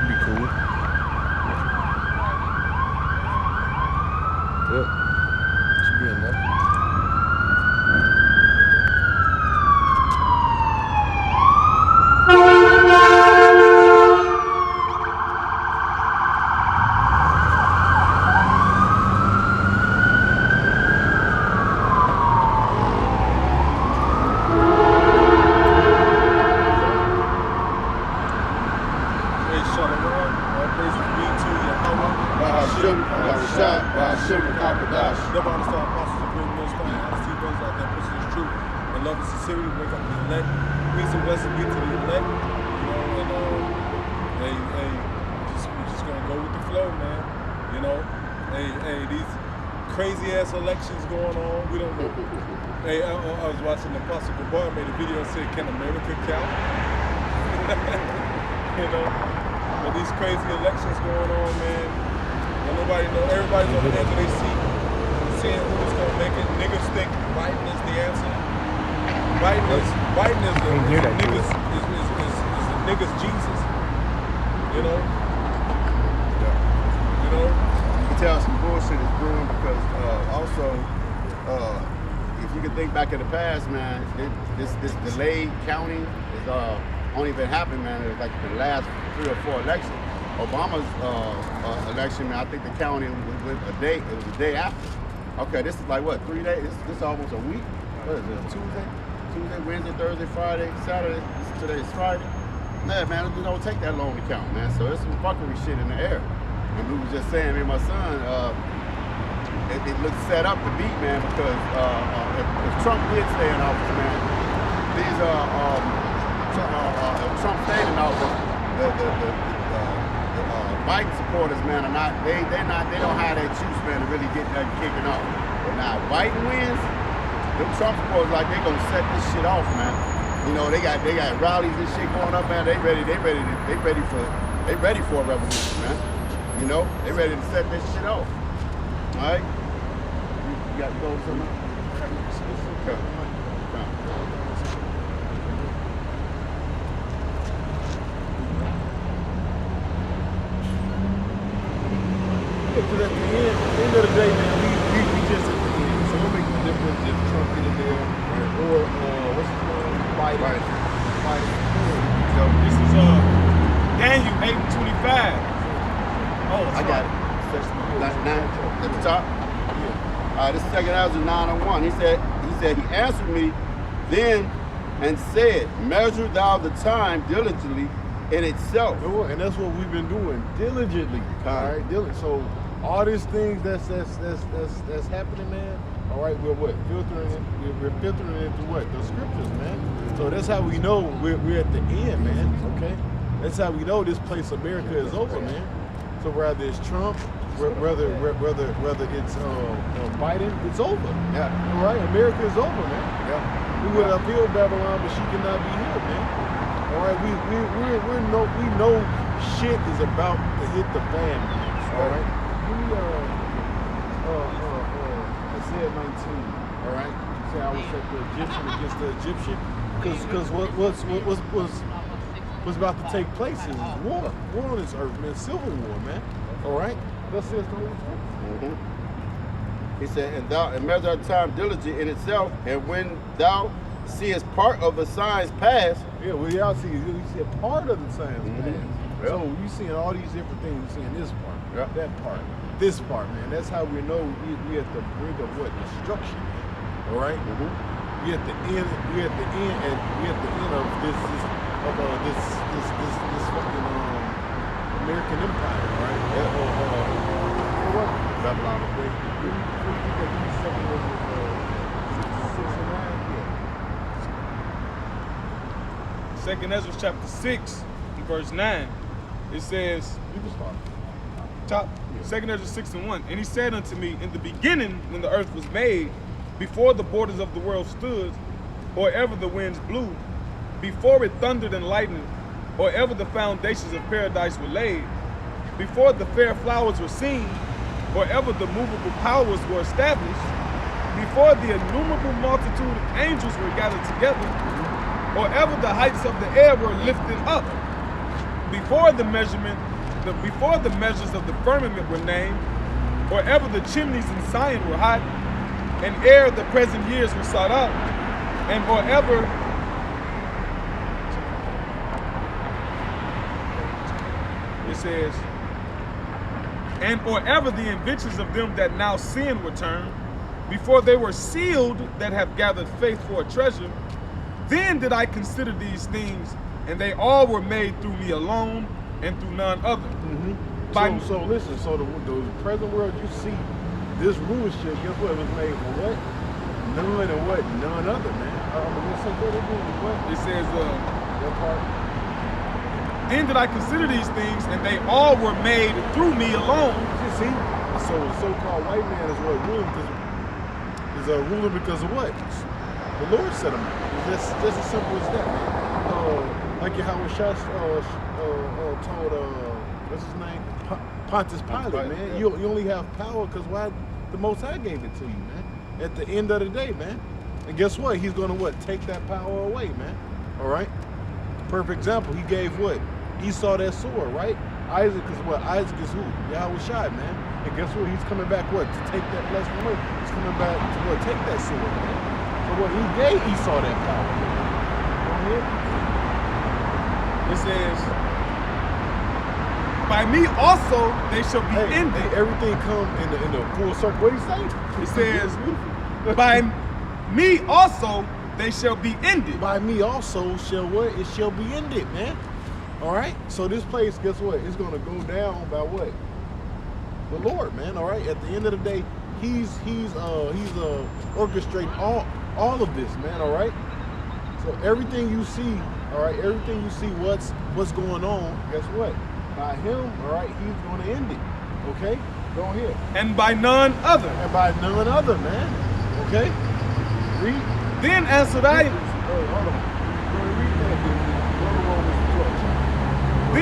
should be cool. Yep. Should be enough. Crazy ass elections going on. We don't know. Hey, I was watching the Apostle Gabar made a video and said, "Can America count?" You know, but these crazy elections going on, man. And nobody know. Everybody's on the edge of their seat, seeing who's gonna make it. Niggas think Biden is the answer. Biden is the niggas Jesus. You know. You know. Tell some bullshit is brewing because also if you can think back in the past, man, this delayed counting is only been happening, man. It's like the last 3 or 4 elections. Obama's election, man, I think the counting was a day. It was a day after. Okay, this is like what, 3 days? This is almost a week. What is it? Tuesday, Wednesday, Thursday, Friday, Saturday. Today's Friday. Man, it don't take that long to count, man. So there's some fuckery shit in the air. And we was just saying, me and my son, it looks set up to beat, man, because if Trump did stay in office, man, these if Trump stayed in office, the Biden supporters, man, are not they don't have that juice, man, to really get that kicking off. But now if Biden wins, them Trump supporters like they gonna set this shit off, man. You know, they got rallies and shit going up, man. They ready for a revolution, man. You know, they ready to set this shit off. All right? You got to go with something? Okay. Because at the end of the day, man, we just at the end. So what makes the difference if Trump get in there, right? Or what's his name? Biden. So this is Daniel 8:25. Oh, I got it. 9 at the top. Yeah. This second house is 9:01. He said he answered me then and said, "Measure thou the time diligently in itself." And that's what we've been doing diligently. All right, diligently. So all these things that's happening, man. All right, we're what? We're filtering into what? The scriptures, man. So that's how we know we're at the end, man. Okay, that's how we know this place America is over, man. So whether it's Trump, whether it's Biden, it's over. Yeah. All right, America is over, man. Yeah. We would appeal Babylon, but she cannot be here, man. All right, we know shit is about to hit the fan, man. All right. Isaiah 19. All right. You say I was at the Egyptian against the Egyptian, because what's about to take place is war on this earth, man, civil war, man. All right, that's the Holy Scripture. He said, and measure the time diligently in itself, and when thou seest part of the signs pass. Yeah, well, y'all see a part of the signs pass. Yep. So you seeing all these different things. You seeing this part, that part, this part, man. That's how we know we at the brink of what? Destruction, man. All right. We at the end. We at the end, and we at the end of this fucking American empire, right? Babylon the Great. Second Ezra chapter 6, verse 9. It says, top, 2nd Ezra 6:1. And he said unto me, in the beginning, when the earth was made, before the borders of the world stood, or ever the winds blew, before it thundered and lightened, or ever the foundations of paradise were laid, before the fair flowers were seen, or ever the movable powers were established, before the innumerable multitude of angels were gathered together, or ever the heights of the air were lifted up, before the measurement before the measures of the firmament were named, or ever the chimneys in Zion were hot, and ere the present years were sought out, and or ever it says, and or ever the inventions of them that now sin were turned, before they were sealed that have gathered faith for a treasure, then did I consider these things, and they all were made through me alone, and through none other. By- So listen, so the present world you see, this rulership, guess what? It was made for what? None and what? None other, man. What's up there? What? It says, That part? then did I consider these things, and they all were made through me alone. You see? So the so-called white man is what? Ruling because of what? The Lord set him up. It's just as simple as that, man. Like Yahweh Shah told, what's his name? Pontius Pilate, man. You only have power because why the Most High gave it to you, man. At the end of the day, man. And guess what? He's going to what? Take that power away, man. All right? Perfect example. He gave what? Esau that sword, right? Isaac is what? Isaac is who? Yahweh Shai, man. And guess what? He's coming back what? To take that blessing away. He's coming back to what? Take that sword, man. So what? He gave Esau that power, man. Go ahead. It says, by me also they shall be ended. Hey, everything come in the full circle. What do you say? It says, by me also they shall be ended. By me also shall what? It shall be ended, man. All right. So this place, guess what? It's gonna go down by what? The Lord, man. All right. At the end of the day, he's orchestrating all of this, man. All right. So everything you see, all right, everything you see, what's going on? Guess what? By him, all right, he's gonna end it. Okay. Go ahead. And by none other. And by none other, man. Okay. Read. Then answered I, Hold on. Read that. Go to Romans 12 chapter.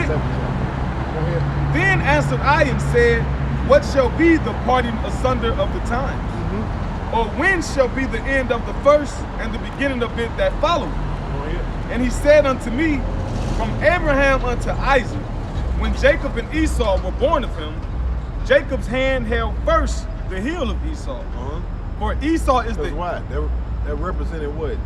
Go ahead. then answered I and said, what shall be the parting asunder of the times? Or when shall be the end of the first and the beginning of it that followeth? Go ahead. And he said unto me, from Abraham unto Isaac, when Jacob and Esau were born of him, Jacob's hand held first the heel of Esau. For Esau is Because the why? That represented what?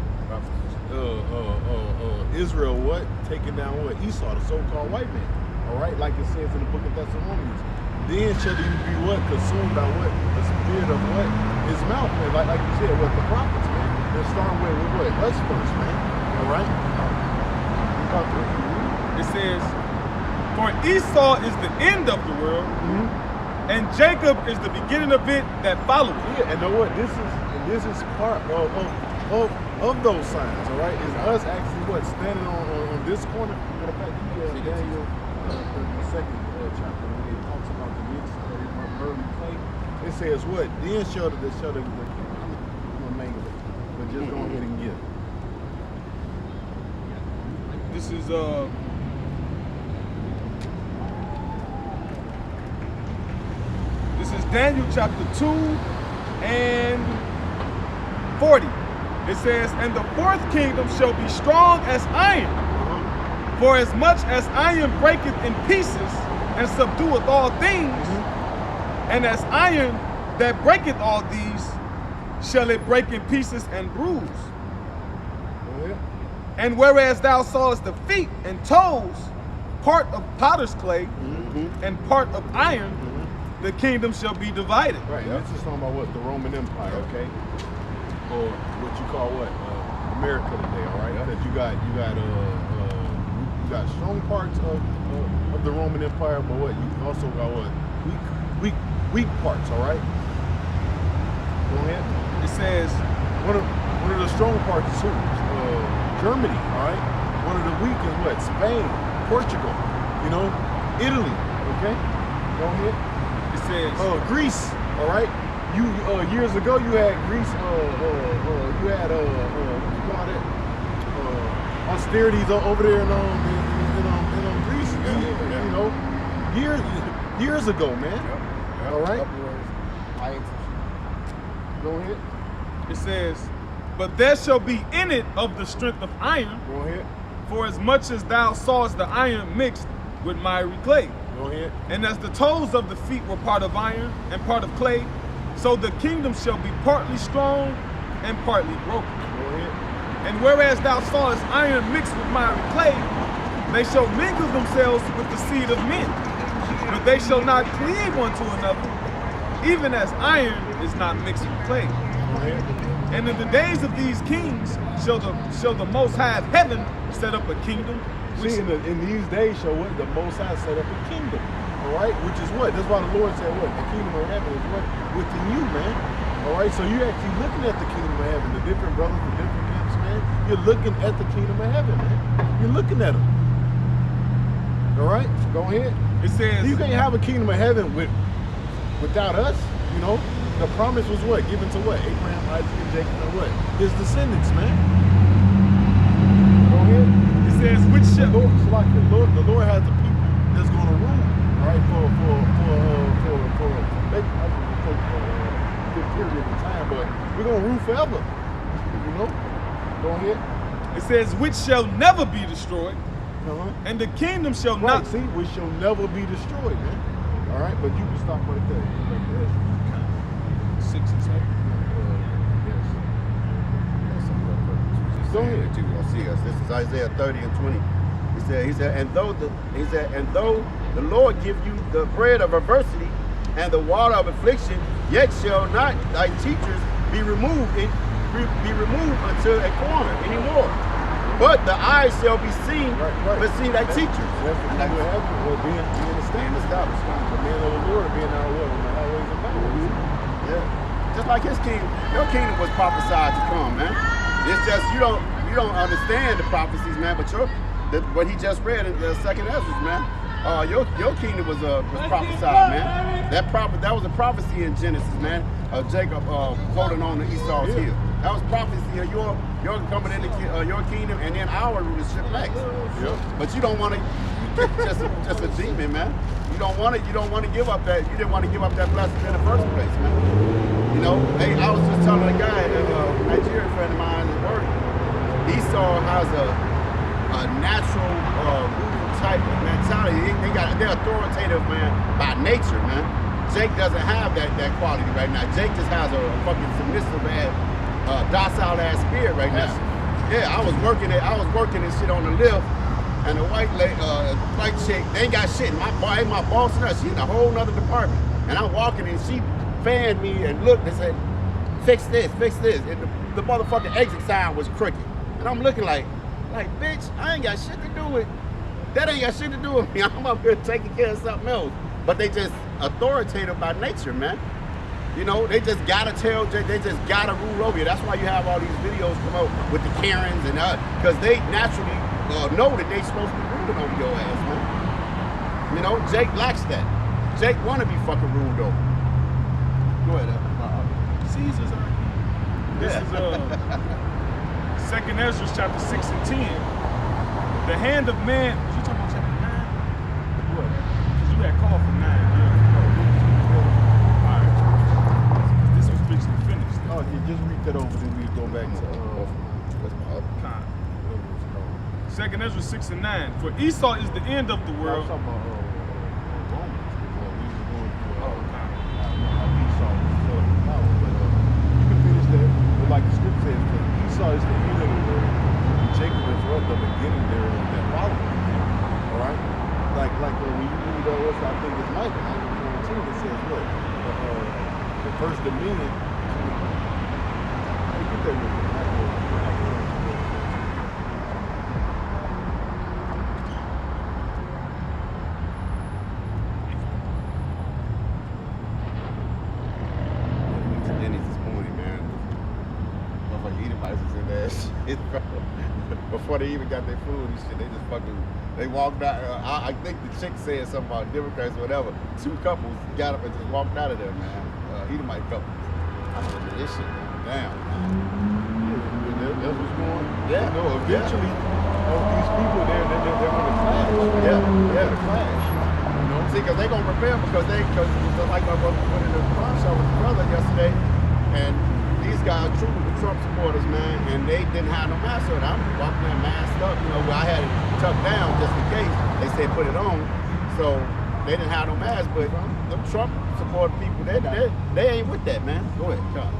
Israel what? Taking down what? Esau, the so-called white man. All right, like it says in the book of Thessalonians. Then shall you be what? Consumed by what? The spirit of what? His mouth. And like you said, what? The prophets, man. They're starting with what? Us first, man. All right? it says, for Esau is the end of the world, and Jacob is the beginning of it that followeth. Yeah, and know what? This is part of those signs, all right? Is us actually what? Standing on this corner. Matter of fact, Daniel, the second chapter, when it talks about the mixed early clay, it says what? Then shall the I'm gonna make it, but just go ahead and get it. This is Daniel chapter 2 and 40. It says, and the fourth kingdom shall be strong as iron, for as much as iron breaketh in pieces and subdueth all things, and as iron that breaketh all these, shall it break in pieces and bruise. Go ahead. And whereas thou sawest the feet and toes, part of potter's clay and part of iron, the kingdom shall be divided. Right, this is talking about what? The Roman Empire, okay? Or what you call what? America today, all right? Because you got strong parts of the Roman Empire, but what? You also got what? Weak parts, all right? Go ahead. It says, One of the strong parts is who? Germany, all right? One of the weak is what? Spain, Portugal, Italy, okay? Go ahead. it says, Greece, all right? You years ago you had Greece. You had what you call that? Austerities over there in Greece. Years ago, man. All right. Go ahead. it says, but there shall be in it of the strength of iron, Go ahead. for as much as thou sawest the iron mixed with miry clay. Go ahead. And as the toes of the feet were part of iron and part of clay, so the kingdom shall be partly strong and partly broken. Go ahead. And whereas thou sawest iron mixed with miry clay, they shall mingle themselves with the seed of men, but they shall not cleave one to another, even as iron is not mixed with clay. Go ahead. And in the days of these kings shall the Most High of heaven set up a kingdom. See, in these days, show what the Most High set up a kingdom. All right, which is what? That's why the Lord said, what? The kingdom of heaven is what? Within you, man. All right, so you're actually looking at the kingdom of heaven, the different brothers, the different camps, man. You're looking at the kingdom of heaven, man. You're looking at them. All right, go ahead. It says You can't have a kingdom of heaven without us, you know. The promise was what? Given to what? Abraham, Isaac, and Jacob, and what? His descendants, man. Go ahead. it says which shall The Lord has the people that's going to rule, right? For a good period of time, but we're going to rule forever. You know. Go ahead. it says which shall never be destroyed, and the kingdom shall Right. not. See, we shall never be destroyed, man. All right, but you can stop right there. Like this. 6 and 7. Go ahead. That you gonna see us. This is Isaiah 30 and 20. He said, and though the Lord give you the bread of adversity and the water of affliction, yet shall not thy teachers be removed until a corner anymore. But the eyes shall be seen, Right. but see thy teachers. That's what you have to being established. The man of the Lord being our will in the highways and byways. Yeah. Just like his kingdom, your kingdom was prophesied to come, man. It's just you don't understand the prophecies, man. But what he just read in the second Ezra, man. Your kingdom was prophesied, man. That was a prophecy in Genesis, man. Jacob holding on to Esau's heel. That was prophecy of your coming into your kingdom, and then our rulership next. Yep. But you don't want to. Just a demon, man. You don't want to give up that. You didn't want to give up that blessing in the first place, man. You know, hey, I was just telling a guy, a Nigerian friend of mine at work. Esau has a natural type of mentality. They're authoritative, man, by nature, man. Jake doesn't have that quality right now. Jake just has a fucking submissive ass, docile ass spirit right now. Yeah, I was working and shit on the lift, and the white chick, they ain't got shit. My boss and her, she in a whole nother department, and I'm walking and she fanned me and looked and said, fix this. And the motherfucking exit sign was crooked. And I'm looking like, bitch, I ain't got shit to do with, that ain't got shit to do with me. I'm up here taking care of something else. But they just authoritative by nature, man. You know, they just gotta they just gotta rule over you. That's why you have all these videos come out with the Karens and because they naturally know that they supposed to be ruling over your ass, man. You know, Jake lacks that. Jake wanna be fucking ruled over. Go ahead, Caesar's our king. This is 2nd Ezra chapter 6 and 10. The hand of man. Was you talking about chapter 9? What? Because you had called for 9. Yeah. Alright. This was basically finished. Oh, yeah, just read that over, then we go back to Con. 2nd Ezra 6 and 9. For Esau is the end of the world. I was talking about Romans. We were going through Oh, Esau was power, but you can finish that. But like the scripture says, for Esau is the end of the world, and Jacob is what the beginning there that followed him. All right, like when you read those, I think it's Micah 19:14. It says what the first dominion. Hey, get that with me. Before they even got their food and shit, they just they walked out. I think the chick said something about Democrats or whatever. 2 couples got up and just walked out of there, man. Edomite couple. I said, this shit down. That's what's going on. Yeah. You know, eventually, these people, they're going to clash. Yeah. The clash. You know? See, because they're going to rebel because just like my brother put in the car show with his brother yesterday, and these guys are truly the Trump supporters, man, and they didn't have no mask on. I'm walking there masked up, you know, where I had it tucked down just in case. They said put it on. So they didn't have no mask, but them Trump supporting people, they ain't with that, man. Go ahead, John.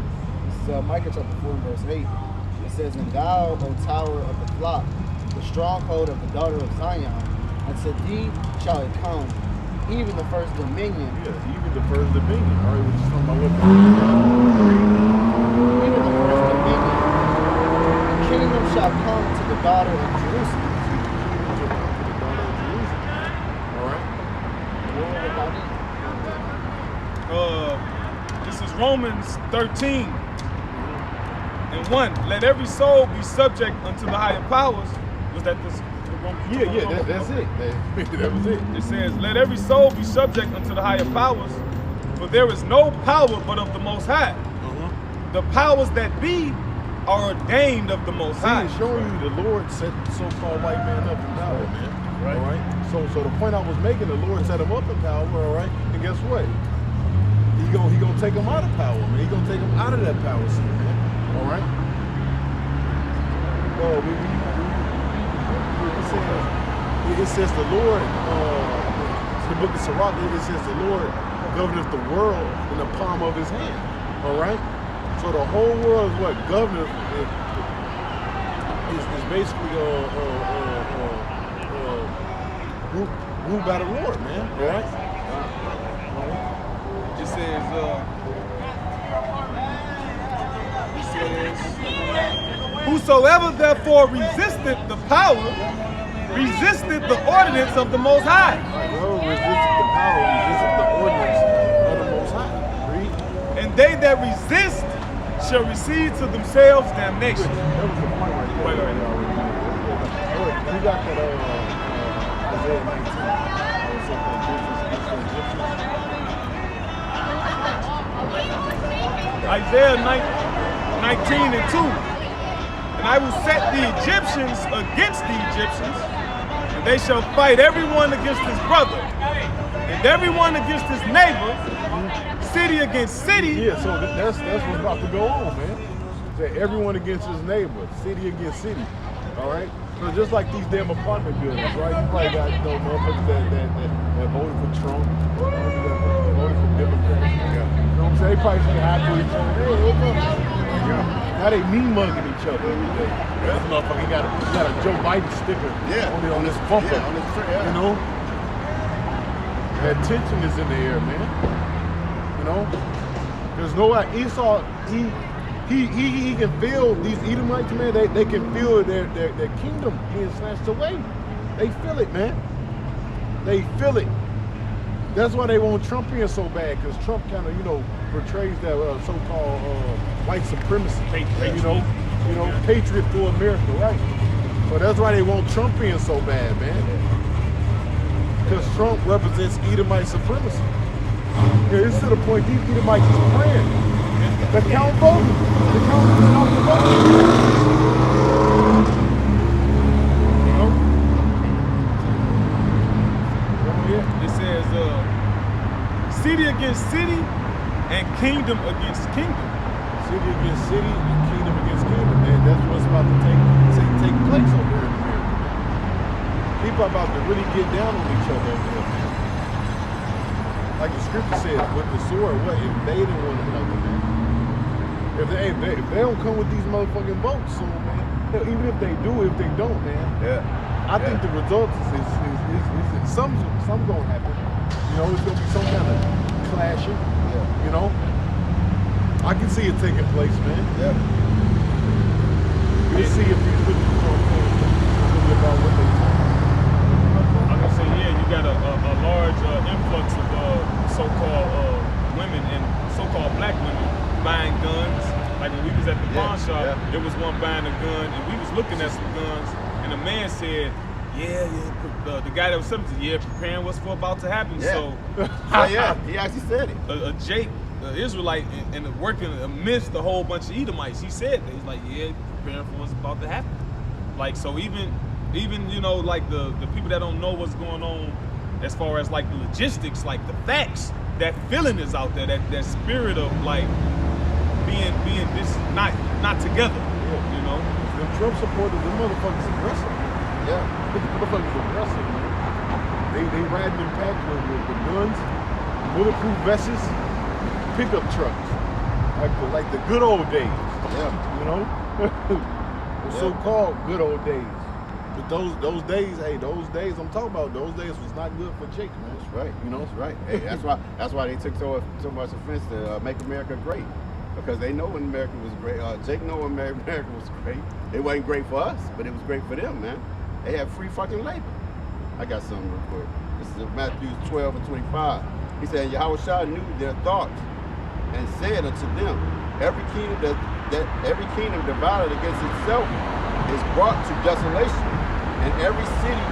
This is Micah chapter 4 verse 8. It says, "And thou, O tower of the flock, the stronghold of the daughter of Zion, unto thee shall it come, even the first dominion." Yeah, even the first dominion. All right, we're just talking about what Even the first dominion. The kingdom shall come to the daughter of Jerusalem. All right. What about it? This is Romans 13 and 1. Let every soul be subject unto the higher powers. Was that this? Yeah, that's it. That was it. It says, let every soul be subject unto the higher powers, for there is no power but of the Most High. The powers that be are ordained of the Most High. It's showing you the Lord set the so-called white man up in power, man. Right. All right. So the point I was making, the Lord set him up in power. All right. And guess what? He gonna take him out of power, man. He gonna take him out of that power seat, man. All right. It says the Lord. The book of Sirach. It says the Lord governeth the world in the palm of His hand. All right. So the whole world is what governeth is basically ruled by the Lord, man. All right. It says, whosoever therefore resisteth the power, resisteth the ordinance of the Most High. Whoever resisteth the power, resisteth the ordinance of the Most High. Read. And they that resist shall receive to themselves damnation. That was the point right there. Wait. You got that Isaiah 19. Isaiah 19 and 2. And I will set the Egyptians against the Egyptians, and they shall fight everyone against his brother, and everyone against his neighbor, city against city. Yeah, so that's what's about to go on, man. That everyone against his neighbor, city against city. All right. So just like these damn apartment buildings, right? You probably got motherfuckers that voted for Trump, that voted for Democrats. You know what I'm saying? They probably say hi to each other. Hey, what's up? Now they mean mugging each other every day. This motherfucker got a Joe Biden sticker on his bumper. On his tree, yeah. You know? That tension is in the air, man. You know? There's no Esau, he can feel these Edomites, man, they can feel their kingdom being snatched away. They feel it, man. They feel it. That's why they want Trump in so bad, because Trump kind of, portrays that so-called white supremacy. Patriot for America, right? So that's why they want Trump in so bad, man. Because Trump represents Edomite supremacy. Yeah, it's to the point these Edomites is praying. The count voting. The count voting. It says, city against city and kingdom against kingdom. City against city and kingdom against kingdom. And that's what's about to take place over here in America. People are about to really get down on each other over here, man. Like the scripture says, with the sword, invading one another, man. If they don't come with these motherfucking votes soon, man. Hell, even if they do, if they don't, man. I think the result is something's gonna happen. It's gonna be some kind of clashing. I can see it taking place, man. We'll see if these people really about what they talk. I'm gonna say, you got a large influx of so-called women and so-called black women buying guns. Like when we was at the pawn shop, there was one buying a gun, and we was looking at some guns, and a man said, the guy that was selling it, preparing what's about to happen. So, he actually said it. Jake, Israelite, and working amidst a whole bunch of Edomites, he said that. He's like, preparing for what's about to happen. Like, so even like the people that don't know what's going on as far as like the logistics, like the facts, that feeling is out there, that spirit of like being this not together, The Trump supporters, the motherfuckers aggressive. The motherfuckers aggressive, man. They riding in packs with guns, bulletproof vests, pickup trucks, like the good old days. Yeah. You know, the so-called good old days. But those days, hey, those days I'm talking about, those days was not good for Jake, man. That's right. You know, That's right. Hey, that's why they took so much offense to Make America Great, because they know when America was great. Jake know when America was great. It wasn't great for us, but it was great for them, man. They had free fucking labor. I got something real quick. This is Matthew 12 and 25. He said, Yahushua knew their thoughts and said unto them, every kingdom divided against itself is brought to desolation, and every city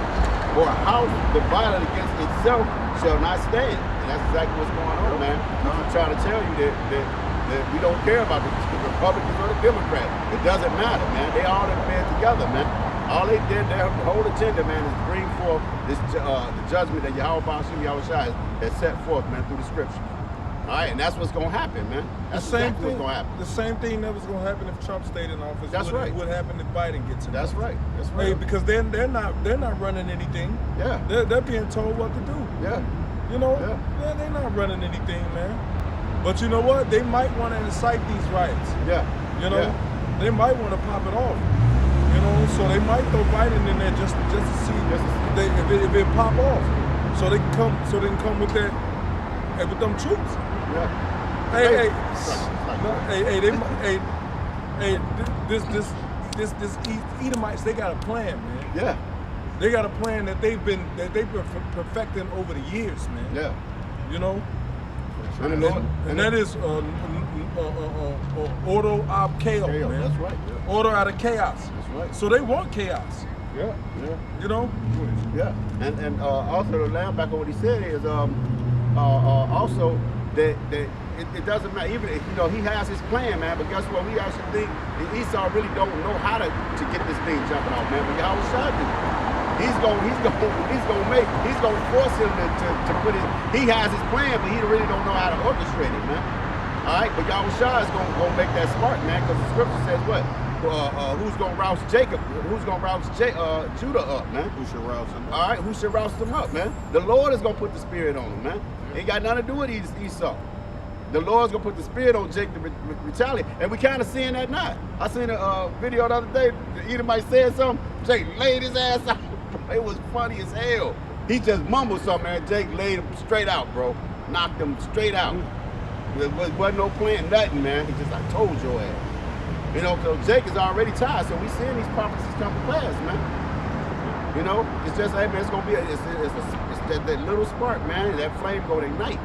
or house divided against itself shall not stand. And that's exactly what's going on, man. I'm trying to tell you that we don't care about the Republicans or the Democrats. It doesn't matter, man. They all in bed together, man. All they did, their whole agenda, man, is bring forth this the judgment that Yahushua has set forth, man, through the scriptures. All right, and that's what's going to happen, man. That's exactly what's going to happen. The same thing that was going to happen if Trump stayed in office. That's right. What happened if Biden gets in That's office. right. That's right. Hey, because they're not running anything. Yeah. They're being told what to do. Yeah. You know, Yeah. they're not running anything, man. But you know what? They might want to incite these riots. Yeah. You know, Yeah. they might want to pop it off. You know, so they might throw Biden in there just to see if it pop off, so they can come with that with them troops. Yeah. This Edomites, they got a plan, man. Yeah. They got a plan that they've been perfecting over the years, man. Yeah. You know, And that is order of chaos, man. That's right. Yeah. Order out of chaos. That's right. So they want chaos. yeah. Yeah. You know. Yeah. And also to land back on what he said is also that it doesn't matter. Even if, he has his plan, man. But guess what? We actually think that Esau really don't know how to get this thing jumping off, man. But Yahushua do. He's gonna force him to put it. He has his plan, but he really don't know how to orchestrate it, man. All right, but Yahushua is gonna make that smart, man, because the scripture says what? Who's gonna rouse Jacob? Who's gonna rouse Judah up, man? Who should rouse him? All right, who should rouse them up, man? The Lord is gonna put the spirit on them, man. Ain't got nothing to do with Esau. The Lord's gonna put the spirit on Jacob to retaliate, and we kind of seeing that now. I seen a video the other day. The Edomite said something. Jake laid his ass out. It was funny as hell. He just mumbled something, and Jake laid him straight out, bro. Knocked him straight out. There wasn't no plan, nothing, man. He just like told your ass. You know, so Jake is already tired, so we seeing these prophecies come to pass, man. You know, it's just, hey, man, it's gonna be, it's that little spark, man. That flame gonna ignite.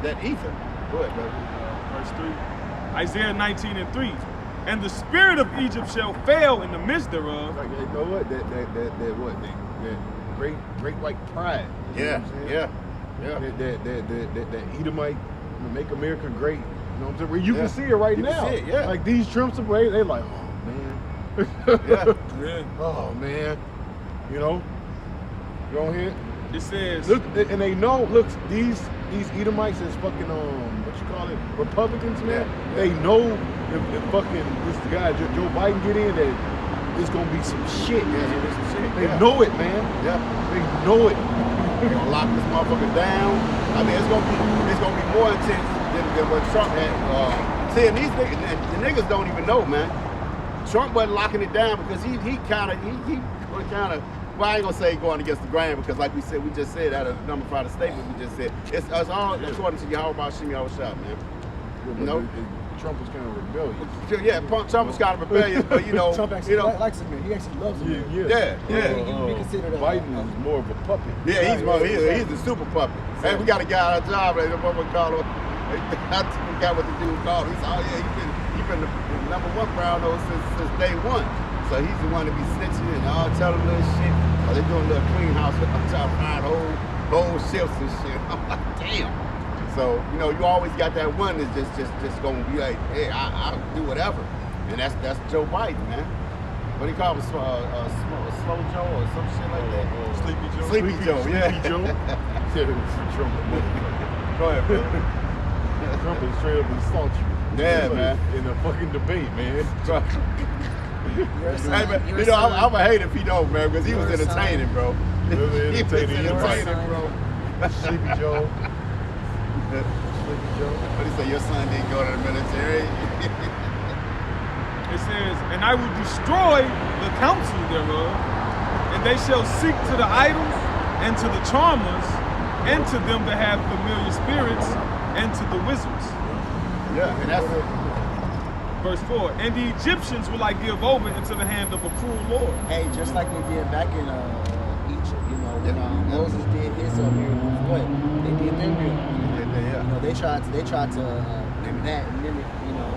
That ether. Go ahead, brother. Verse 3. Isaiah 19 and 3. And the spirit of Egypt shall fail in the midst thereof. Like, you know what? That great white pride. You know Yeah, what I'm saying? yeah. That Edomite, make America great. You know what I'm saying? You Yeah. can see it right You can now. see it, yeah. Like these Trumps, they like, oh man. Yeah. Yeah. Oh man. You know? Go ahead. It says, Look, and they know. Look, these Edomites is fucking what you call it, Republicans, man. Yeah. They know if fucking this guy Joe Biden get in, that it's gonna be some shit. Yeah, They know it, man. Yeah. They know it. They're gonna lock this motherfucker down. I mean, it's gonna be more intense than what Trump had. See, and these niggas, and the niggas don't even know, man. Trump wasn't locking it down because he kind of. Well, I ain't gonna say going against the grain because, like we just said out of the number 5 statement, we just said it's all according to Yahweh Shem Yahushua, man. You know, Trump was kind of rebellious. Yeah, Trump was kind of rebellious, but Trump actually likes him, man. He actually loves him. Yeah. He considered Biden is more of a puppet. Yeah, he's the super puppet. Hey, we got a guy on our job, like the motherfucker called him. I forgot what the dude called him. He said, oh yeah, he's been the #1 brown nose since day one. So he's the one to be snitching and all telling little shit. Or they doing a little clean house. I'm trying to find whole shifts and shit. I'm like, damn. So, you always got that one that's just gonna be like, hey, I'll do whatever. And that's Joe Biden, man. What do you call him? Slow Joe or some shit like that? Sleepy Joe. Sleepy Joe, yeah. Sleepy Joe. Trump. Go ahead, bro. Trump is straight up insult you. Yeah, Like, man. In a fucking debate, man. Your Hey, son, man, your you know, son, I'm a hate if he don't, man, because he was Your son. entertaining, bro. Really He was entertaining. entertaining, bro. Sleepy Joe. Sleepy Joe. What he say? Your son didn't go to the military. It says, and I will destroy the counsel thereof, and they shall seek to the idols, and to the charmers, and to them that have familiar spirits, and to the wizards. Yeah, and that's Verse 4, and the Egyptians will I give over into the hand of a cruel Lord. Hey, just like they did back in Egypt, you know, when Moses did his miracles, what they did their miracles. yeah. You know, they tried to mimic, you know.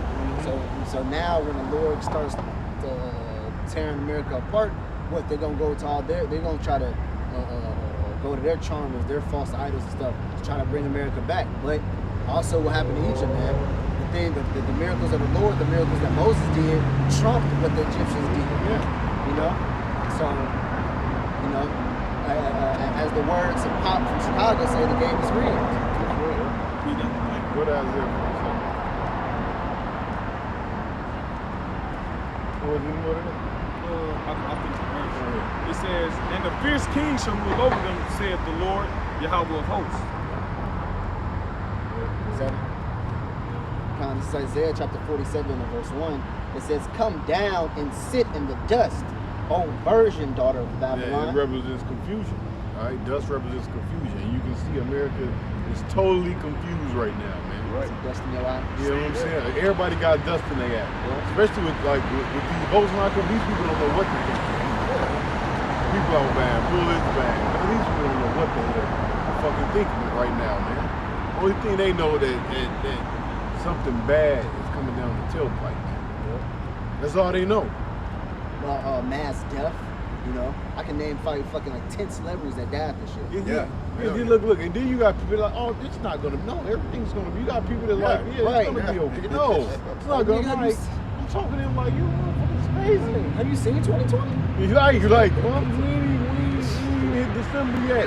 So now when the Lord starts tearing America apart, what they're gonna go to they're gonna try to go to their charmers, their false idols and stuff, to try to bring America back. But also what happened to Egypt, man, the miracles of the Lord, the miracles that Moses did, trumped what the Egyptians did. Yeah. You know? So, you know, as the words of Pop from Chicago say, the game is real. What else is there? What is it? I think the verse. It says, and the fierce king shall rule over them, saith the Lord, Yahweh of hosts. This is Isaiah chapter 47 and verse 1. It says, come down and sit in the dust, O virgin daughter of Yeah, it Babylon. represents confusion. All right, dust represents confusion. And you can see America is totally confused right now, man. Right. Dust in your eye. You know what I'm saying? Like, everybody got dust in their ass. Especially with these votes knocking, these people don't know what to think. People out buying bullets, buying. These people don't know what the hell they're fucking thinking right now, man. Only thing they know that something bad is coming down the tailpipe, man. That's all they know. Well, mass death, you know. I can name fucking like 10 celebrities that died this shit. Yeah. And then look, and then you got people like, oh, it's not gonna, no, everything's gonna be. You got people that like, yeah, right, it's gonna yeah. be okay. No, it's not gonna. I'm like, I'm talking to him like, you motherfuckers crazy. Have you seen 2020? You're like, well, we ain't hit December yet.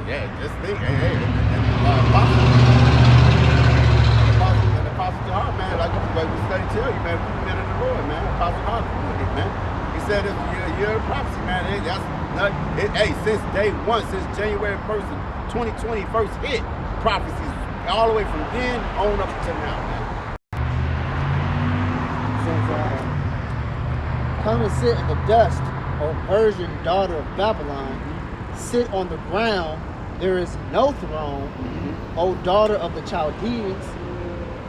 Yeah, just think, hey, and the Apostle John, man, like we study tell you, man, we met in the Lord, man. Apostle John proved it, man. He said it's a year of prophecy, man. Since day one, since January 1st, 2020 first hit, prophecies all the way from then on up to now, man. Come and sit in the dust, O virgin daughter of Babylon. Sit on the ground. There is no throne, O daughter of the Chaldeans.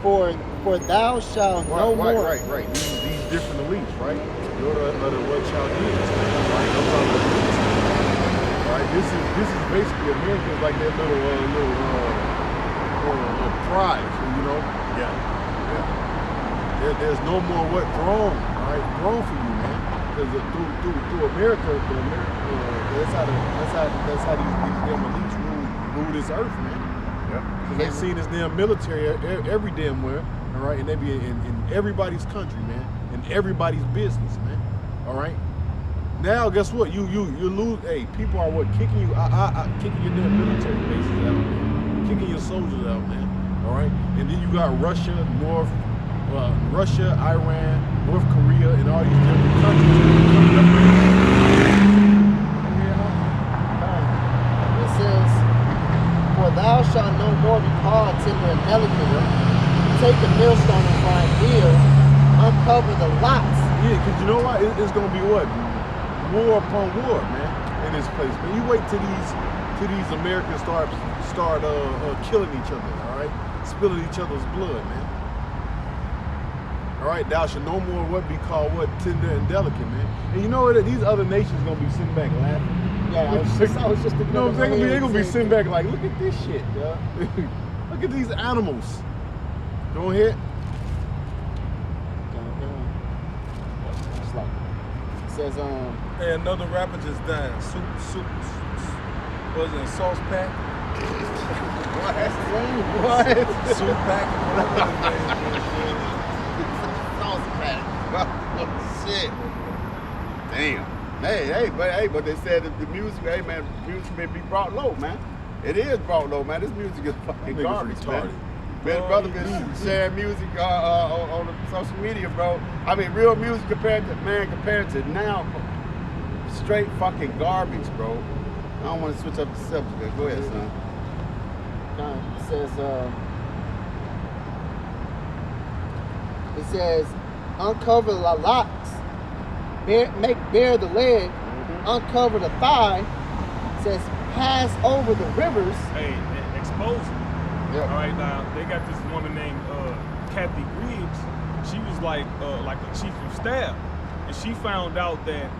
For thou shalt no more. Right. These different elites, right? You're the what Chaldeans, right? Those are the elites. Right? This is basically Americans like that little prize, you know? Yeah. There's no more what throne, right? Throne for you, man. Because through America, that's how these damn elites rule this earth, man. Because they see this damn military every damn where, all right? And they be in everybody's country, man. In everybody's business, man. All right? Now, guess what? You lose. Hey, people are what? Kicking you, kicking your damn military bases out, man. Kicking your soldiers out, man. All right? And then you got Russia, Iran, North Korea, and all these different countries coming up. It says, for thou shalt no more be called tender and delicate. Take the millstone and find deal, uncover the lots. Yeah, because you know what? It's going to be what? War upon war, man, in this place. Man, you wait till these Americans start killing each other, all right? Spilling each other's blood, man. All right, thou shalt no more what be called what? Tender and delicate, man. And you know what? These other nations going to be sitting back laughing. Yeah, I was just thinking. You know what I'm saying? They're going to be sitting back like, look at this shit, yeah. Look at these animals. Go ahead. It says, Hey, another rapper just died. Was it Sauce Pack? What? Soup Pack? Sauce Pack. Oh, shit. Damn. But they said that the music, hey man, music may be brought low, man. It is brought low, man. This music is fucking garbage, man. Me and brother been sharing music on the social media, bro. I mean, real music compared to now, straight fucking garbage, bro. I don't want to switch up the subject. But go ahead, son. It says, uncover the locks, make bare the leg, uncover the thigh. It says, pass over the rivers. Hey, expose it. Yeah. All right, now they got this woman named Kathy Griggs. She was like a chief of staff, and she found out that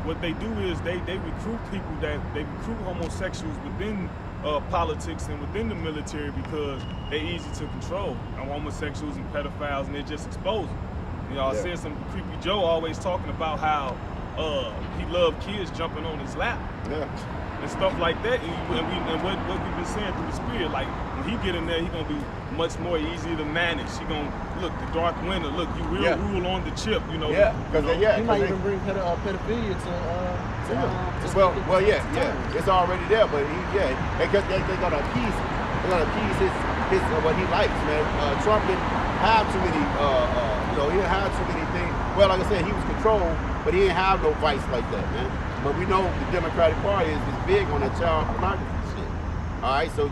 what they do is they recruit people they recruit homosexuals within politics and within the military because they're easy to control. And homosexuals and pedophiles, and they just expose them. You know, I said some Creepy Joe always talking about how he loved kids jumping on his lap. Yeah. And stuff like that, and what we've been saying through the spirit, like when he get in there, he gonna be much more easier to manage. He gonna look the dark winter. Look, you will rule on the chip, you know. Yeah, because He might even bring pedophilia to well, yeah, it's already there, but they're gonna appease his what he likes, man. Trump didn't have too many, he didn't have too many things. Well, like I said, he was controlled, but he didn't have no vice like that, man. But we know the Democratic Party is big on that child pornography shit. All right, so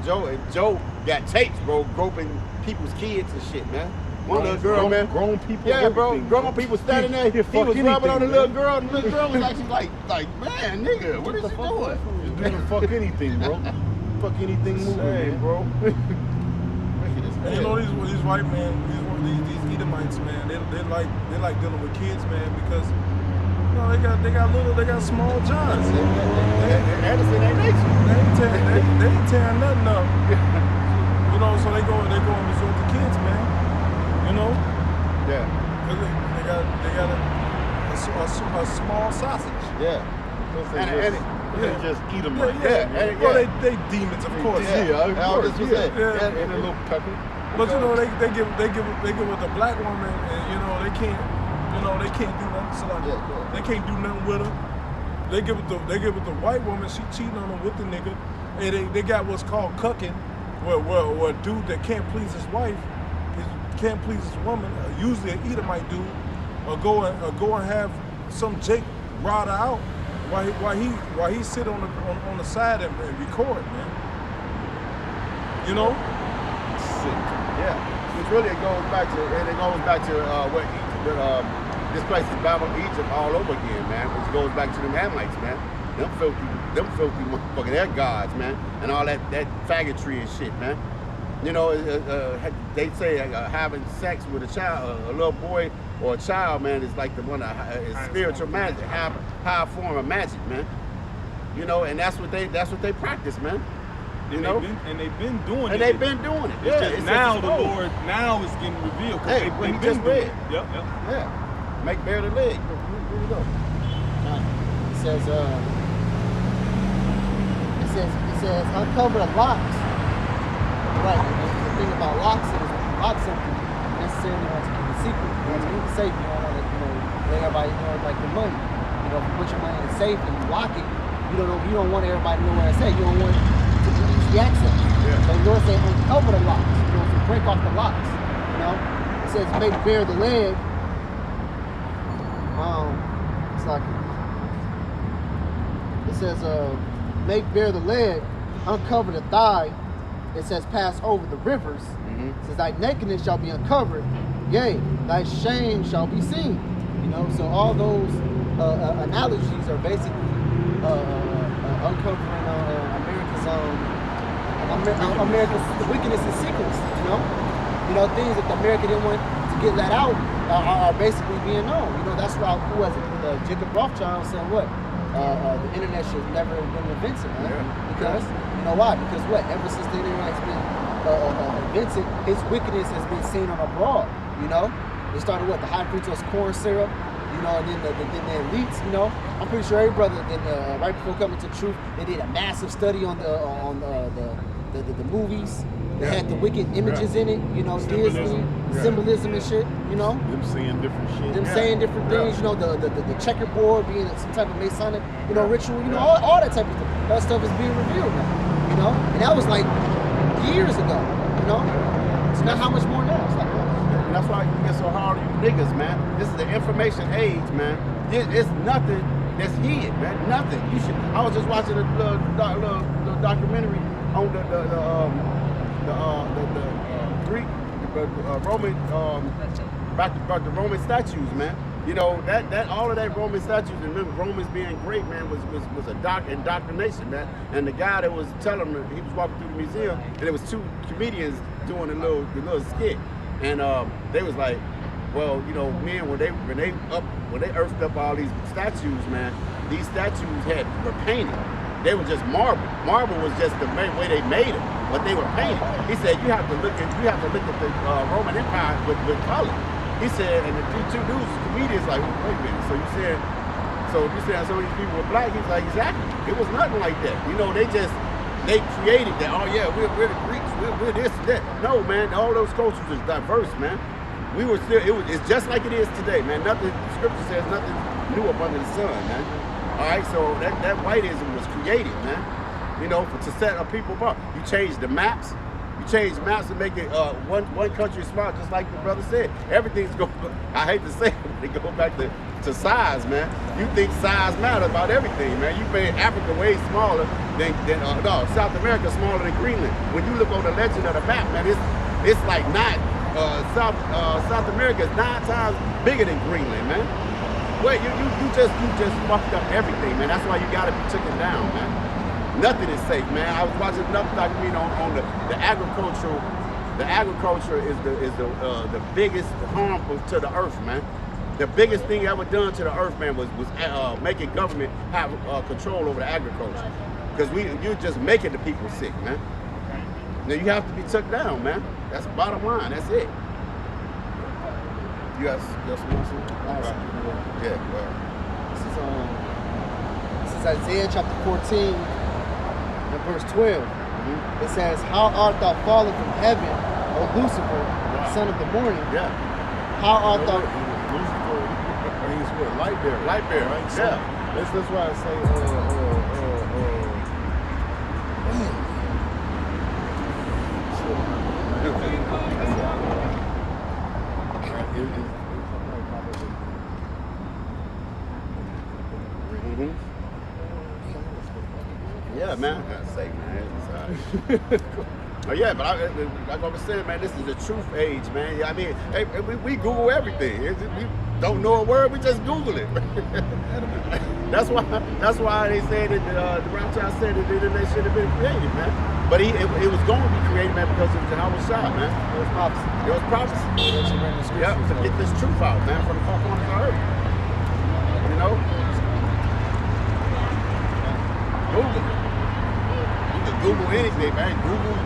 Joe got tapes, bro, groping people's kids and shit, man. One little girl, man. Grown people. Yeah, bro. everything, Grown people standing there. He was rubbing on the little girl, and the little girl was actually like, man, nigga, what is you doing? Just doing the fuck anything, bro. Fuck anything moving, man. bro. And you know these white men, these Edomites, man, they like dealing with kids, man, because you know they got small johns. Anderson ain't nature. They ain't tearing nothing up. You know, so they go and resort to kids, man. You know? Yeah. They got a small sausage. Yeah. And just eat them like Yeah. that. Well, they demons, of course. Yeah, of course. Yeah. And a little pepper. But you know, they give with the black woman, and you know they can't do nothing. So like, they can't do nothing with her. They give it the white woman. She cheating on them with the nigga, and they got what's called cucking, where a dude that can't please his wife, can't please his woman. Usually an Edomite dude, or go and have some Jake ride her out while he sit on the side and record, man. You know. Yeah, which really goes back to what Egypt, this place is Babylon, Egypt all over again, man. Which goes back to the Ammonites, man. Them filthy motherfucking their gods, man, and all that faggotry and shit, man. You know, they say having sex with a child, a little boy or a child, man, is like the one is spiritual magic, high form of magic, man. You know, and that's what they practice, man. You know, they've been doing it. And they've been doing it. It's just now the Lord now is getting revealed. Hey, what he just read. Yep. Yeah. Make bare the leg. Here we go. It says uncover the locks. Right. And the thing about locks is when you lock something, you necessarily want to keep it secret. You want to keep it safe. You don't want to, let everybody like the money. You know, if you put your money in a safe and you lock it, you don't want everybody to know where it's at. You don't want to be easy access. Yeah. So the Lord said uncover the locks. You know, to break off the locks. You know, it says make bare the leg. It's like it says make bare the leg, uncover the thigh. It says pass over the rivers. It says thy nakedness shall be uncovered, yea, thy shame shall be seen. You know, so all those analogies are basically uncovering America's wickedness and secrets. You know, things that America didn't want to get let out are basically being known. You know, that's why who was it? Jacob Rothschild said what? The internet should never have been invented, man. Yeah. Because you know why? Because what? Ever since the internet's been invented, his wickedness has been seen on abroad. You know, it started what? The high fructose corn syrup. You know, and then the elites. You know, I'm pretty sure every brother. Then right before coming to truth, they did a massive study on the movies. They had the wicked images in it, you know, Disney, symbolism and shit, you know. Them saying different shit. Saying different things, you know, the checkerboard being some type of Masonic, you know, ritual, you know, all that type of stuff. That stuff is being revealed now, you know. And that was like years ago, you know. Now how much more now? It's like, And that's why you get so hard on you niggas, man. This is the information age, man. It's nothing that's hid, man. Nothing. You should. I was just watching a little documentary on the Greek, Roman, about the Roman statues, man. You know that all of that Roman statues and them Romans being great, man, was a indoctrination, man. And the guy that was telling him, he was walking through the museum, and there was two comedians doing the little skit, and they was like, well, you know, men when they earthed up all these statues, man, these statues were painted. They were just marble. Marble was just the way they made them, but they were painted. He said you have to look at the Roman Empire with color. He said, and the two dudes, comedians, like, wait a minute. So you saying some of these people were black? He's like, exactly. It was nothing like that. You know, they created that. Oh yeah, we're the Greeks. We're this and that. No, man. All those cultures is diverse, man. We were still. It's just like it is today, man. Nothing. The scripture says nothing new up under the sun, man. All right, so that whiteism was created, man. You know, to set a people apart. You change the maps. You change maps to make it one country smart, just like the brother said. Everything's going. I hate to say it, but it goes back to size, man. You think size matters about everything, man. You made Africa way smaller than South America smaller than Greenland. When you look on the legend of the map, man, it's like South America is 9 times bigger than Greenland, man. Well, you just fucked up everything, man. That's why you gotta be taken down, man. Nothing is safe, man. I was watching another documentary on the agricultural. The agriculture is the biggest harmful to the earth, man. The biggest thing ever done to the earth, man, was making government have control over the agriculture. Because you're just making the people sick, man. Now you have to be took down, man. That's the bottom line. That's it. You guys yeah, well. This is Isaiah chapter 14 and verse 12. Mm-hmm. It says, how art thou fallen from heaven, O Lucifer, son of the morning? Yeah. How art thou... Lucifer means what? Light bearer. Light bearer, right? So yeah. That's why I say, Yeah, man. That's safe, man. Oh yeah, but like I was saying, man, this is the truth age, man. I mean, hey, we Google everything. We don't know a word, we just Google it. That's why they said that the Rapture said that the internet should have been created, man. But it was going to be created, man, because of Jehovah's Shah, man. It was prophecy. It was prophecy. Yeah, to get this truth out, man, from the far corners of earth. You know? Google. You can Google anything, man. Google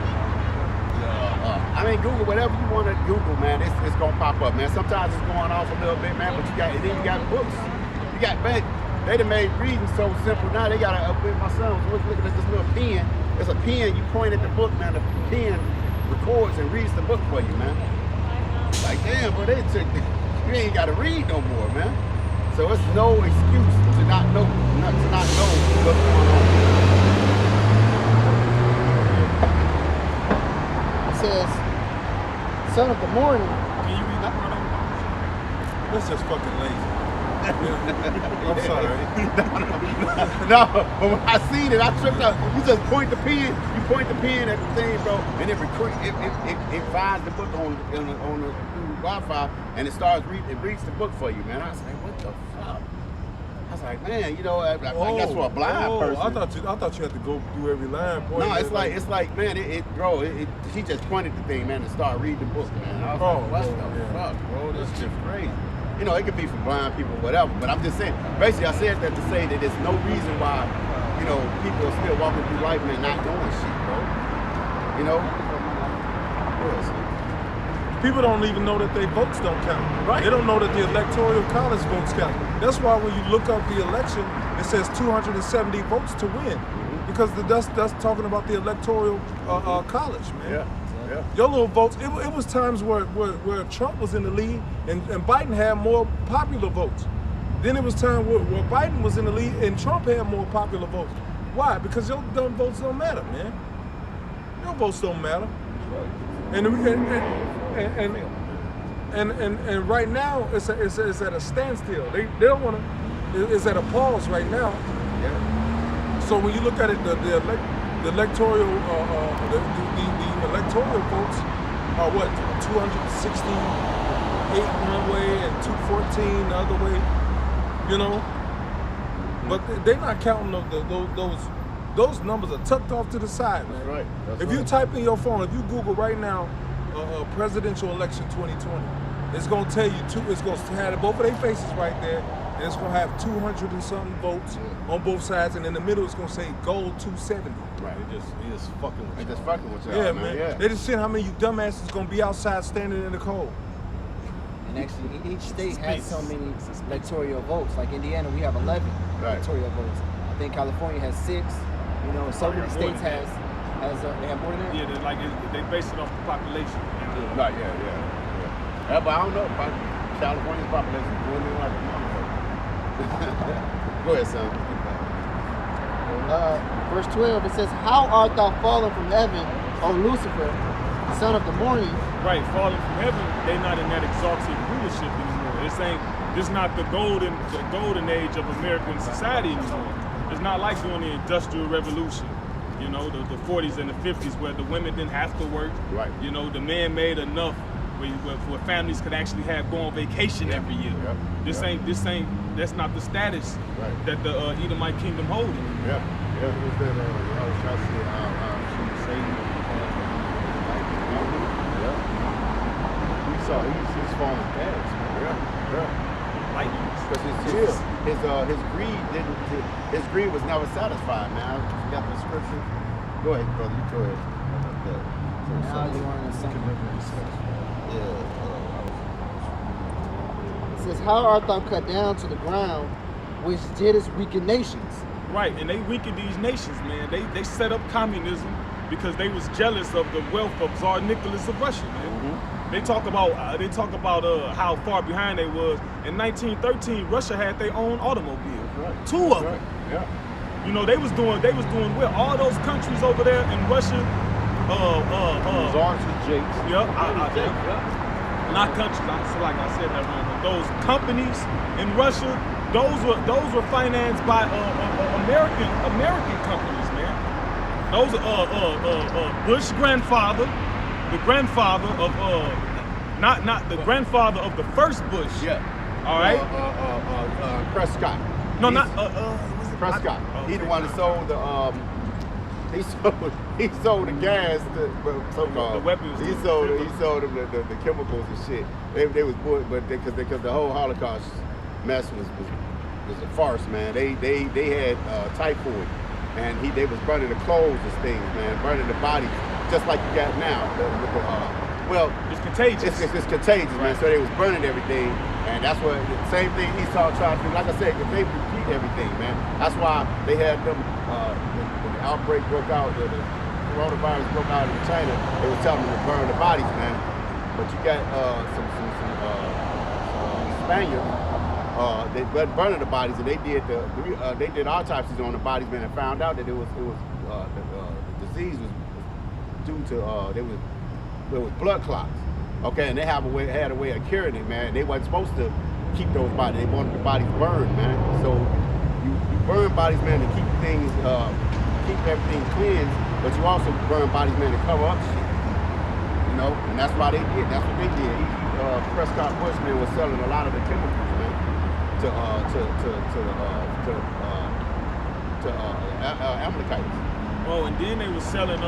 whatever you want to Google, man. It's gonna pop up, man. Sometimes it's going off a little bit, man. But then you got books. You got they done made reading so simple now. They got my son was looking at this little pen. It's a pen. You point at the book, man. The pen records and reads the book for you, man. Like damn, but you ain't got to read no more, man. So it's no excuse to not know what's going on. It says, son of the morning. Can you read that part of it? That's just fucking lazy. I'm sorry. No, but when I seen it, I tripped out. You just point the pen at the thing, bro, and it finds the book on the Wi-Fi, and it reads the book for you, man. I was like, what the fuck? I was like, man, you know, I guess for a blind person. I thought you had to go through every line. No, it's like, man, he just pointed the thing, man, and started reading the book, man. I was like, what the fuck, bro? This shit crazy. You know, it could be for blind people, whatever. But I'm just saying, basically, I said that to say that there's no reason why, you know, people are still walking through life and not doing shit, bro. You know? People don't even know that their votes don't count. Right. They don't know that the electoral college votes count. That's why when you look up the election, it says 270 votes to win. Because that's talking about the electoral college, man. Yeah. Your little votes, it was times where Trump was in the lead and Biden had more popular votes. Then it was time where Biden was in the lead and Trump had more popular votes. Why? Because your dumb votes don't matter, man. Your votes don't matter. And right now it's at a standstill. They don't want to. It's at a pause right now. Yeah. So when you look at it, the electoral the electoral votes are what 268 one way and 214 the other way. You know, but they're not counting those numbers are tucked off to the side, man. That's right. That's If right. you type in your phone, if you Google right now, presidential election 2020, it's gonna tell you it's gonna have both of their faces right there, and it's gonna have 200 and something votes on both sides, and in the middle it's gonna say gold 270. Right. They just fucking with They you. just fucking with y'all, Yeah, man. man. Yeah. They just seeing how many you dumbasses gonna be outside standing in the cold. And actually, each state has so many electoral votes. Like Indiana, we have 11 Right. electoral votes. I think California has 6. You know, so many more states than has they have more than that. Yeah, they base it off the population. Right, yeah. But I don't know about California's population doing it like a motherfucker. Go ahead, son. Verse 12, it says, "How art thou fallen from heaven, O Lucifer, son of the morning?" Right, falling from heaven, they not in that exalted rulership anymore. This not the golden age of American society anymore. It's not like during the Industrial Revolution, you know, the 40s and the 50s, where the women didn't have to work. Right. You know, the man made enough where families could actually go on vacation every year. Yep. That's not the status Right. that the Edomite kingdom holding. Yeah. Yeah, it was that I was trying to say she was saving he's falling fast, man. Yeah. Lightning. Because his greed was never satisfied, man. I got the scripture. Go ahead, brother. You go ahead. Now you are in something. It says, "How art thou cut down to the ground, which didst weaken nations?" Right, and they weakened these nations, man. They set up communism because they was jealous of the wealth of Tsar Nicholas of Russia, man. They talk about how far behind they was. In 1913, Russia had their own automobile, Right. 2 of them. Yeah. You know, they was doing well. All those countries over there in Russia, Czars and Jakes. not countries. Like I said that wrong. But those companies in Russia, those were financed by American companies, man. Those Bush grandfather, the grandfather of not the grandfather of the first Bush. Yeah. All right. Prescott. No, He's- not was it Prescott. Oh, He the one that sold the he sold the gas to so-called The weapons He to sold people. them the chemicals and shit. They was bull, but because the whole Holocaust mess was a farce, man. They had typhoid, and they was burning the clothes and things, man, burning the bodies, just like you got now. It's contagious. It's contagious, man. So they was burning everything, and that's what the same thing Esau tried to do. Like I said, they repeat everything, man. That's why they had them when the outbreak broke out, the coronavirus broke out in China. They was telling them to burn the bodies, man. But you got some Spaniards. They wasn't burning the bodies, and they did autopsies on the bodies, man, and found out that the disease was due to there was blood clots. Okay, and they had a way of curing it, man. They wasn't supposed to keep those bodies. They wanted the bodies burned, man. So you burn bodies, man, to keep things, keep everything cleansed, but you also burn bodies, man, to cover up shit. You know, and that's why they did. That's what they did. Prescott Bush, man, was selling a lot of the chemicals, man, to Amalekites. Oh, and then they was selling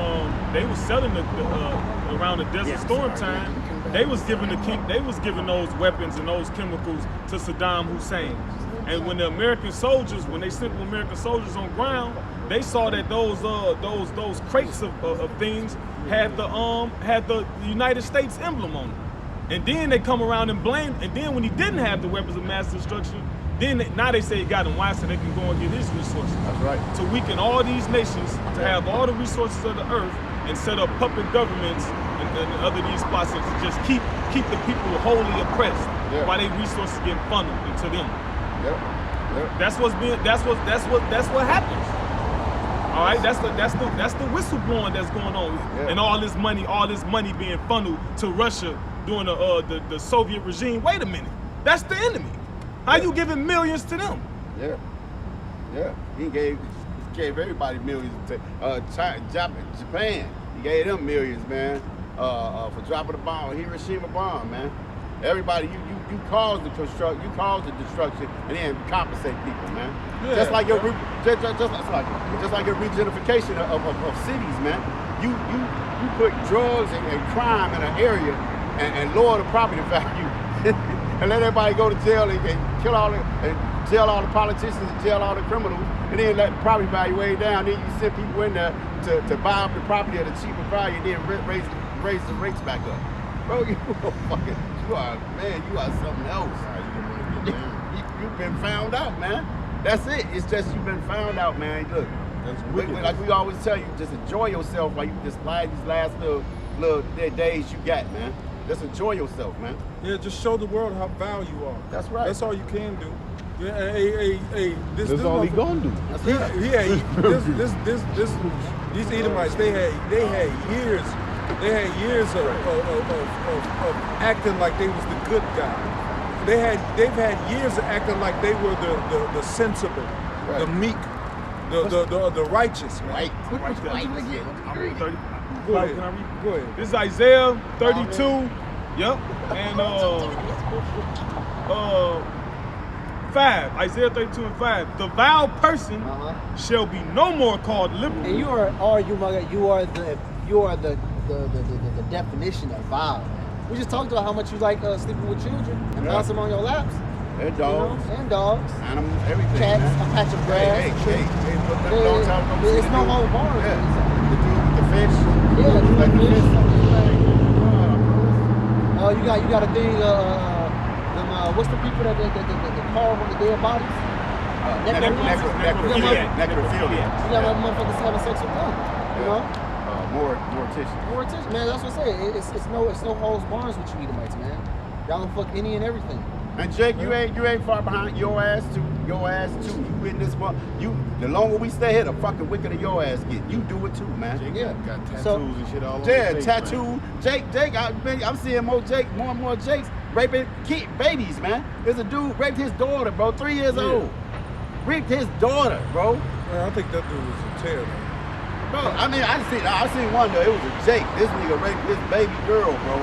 around the Desert Storm time. They was giving those weapons and those chemicals to Saddam Hussein. And when the American soldiers, when they sent American soldiers on ground, they saw that those crates of things had the United States emblem on them. And then they come around and blame. And then when he didn't have the weapons of mass destruction, now they say he got them. Why? So they can go and get his resources. That's right. To weaken all these nations, to have all the resources of the earth, and set up puppet governments and other these spots to just keep the people wholly oppressed, while their resources get funneled into them. Yep. That's what happens. All right, that's the whistleblowing that's going on, Yeah. and all this money being funneled to Russia during the Soviet regime. Wait a minute, that's the enemy. How you giving millions to them? Yeah. He gave everybody millions. Japan, he gave them millions, man, for dropping the bomb, Hiroshima bomb, man. Everybody, you caused the destruction, and then compensate people, man. Yeah. Just like your just like your regentrification of cities, man. You put drugs and crime in an area and lower the property value, and let everybody go to jail and kill all the politicians and jail all the criminals, and then let the property value way down. Then you send people in there to buy up the property at a cheaper value, and then raise the rates back up. Bro, you are something else. You've been found out, man. That's it. It's just you've been found out, man. Look, like we always tell you, just enjoy yourself while you just slide these last little days you got, man. Just enjoy yourself, man. Yeah, just show the world how vile you are. That's right. That's all you can do. Yeah, hey, That's all he gonna do. That's right. These Edomites, they had years of acting like they was the good guy. They've had years of acting like they were the sensible, Right. the meek, the righteous. Man. Right. I'm reading 30. Go ahead. Can I read? Go ahead. This is Isaiah 32. Yep. And 5. Isaiah 32 and 5. The vile person shall be no more called liberal. And you are the definition of vile. We just talked about how much you like sleeping with children and bouncing on your laps. And dogs, And dogs. animals, everything. Cats, man. a patch of grass. Hey, look that long time ago, There's see no the whole dude- barn. Yeah. The dude with the fish. Yeah, Like the fish. You got a thing. What's the people that carve on the dead bodies? Necrophilia. You got like motherfuckers having sex with them. You know? More tissue. More attention, man. That's what I'm saying. It's no holds barns with you Edomites, man. Y'all gonna fuck any and everything. And Jake, you ain't far behind. Your ass too. You in this one. The longer we stay here, the fucking wickeder your ass get. You do it too, man. Jake Yeah. got tattoos So- and shit all over Yeah, his face, tattoo. man. Jake. I'm seeing more and more Jakes raping babies, man. There's a dude raped his daughter, bro. 3 years old. Raped his daughter, bro. Man, I think that dude was a terror. Bro, I mean, I seen one though. It was a Jake. This nigga raped his baby girl, bro.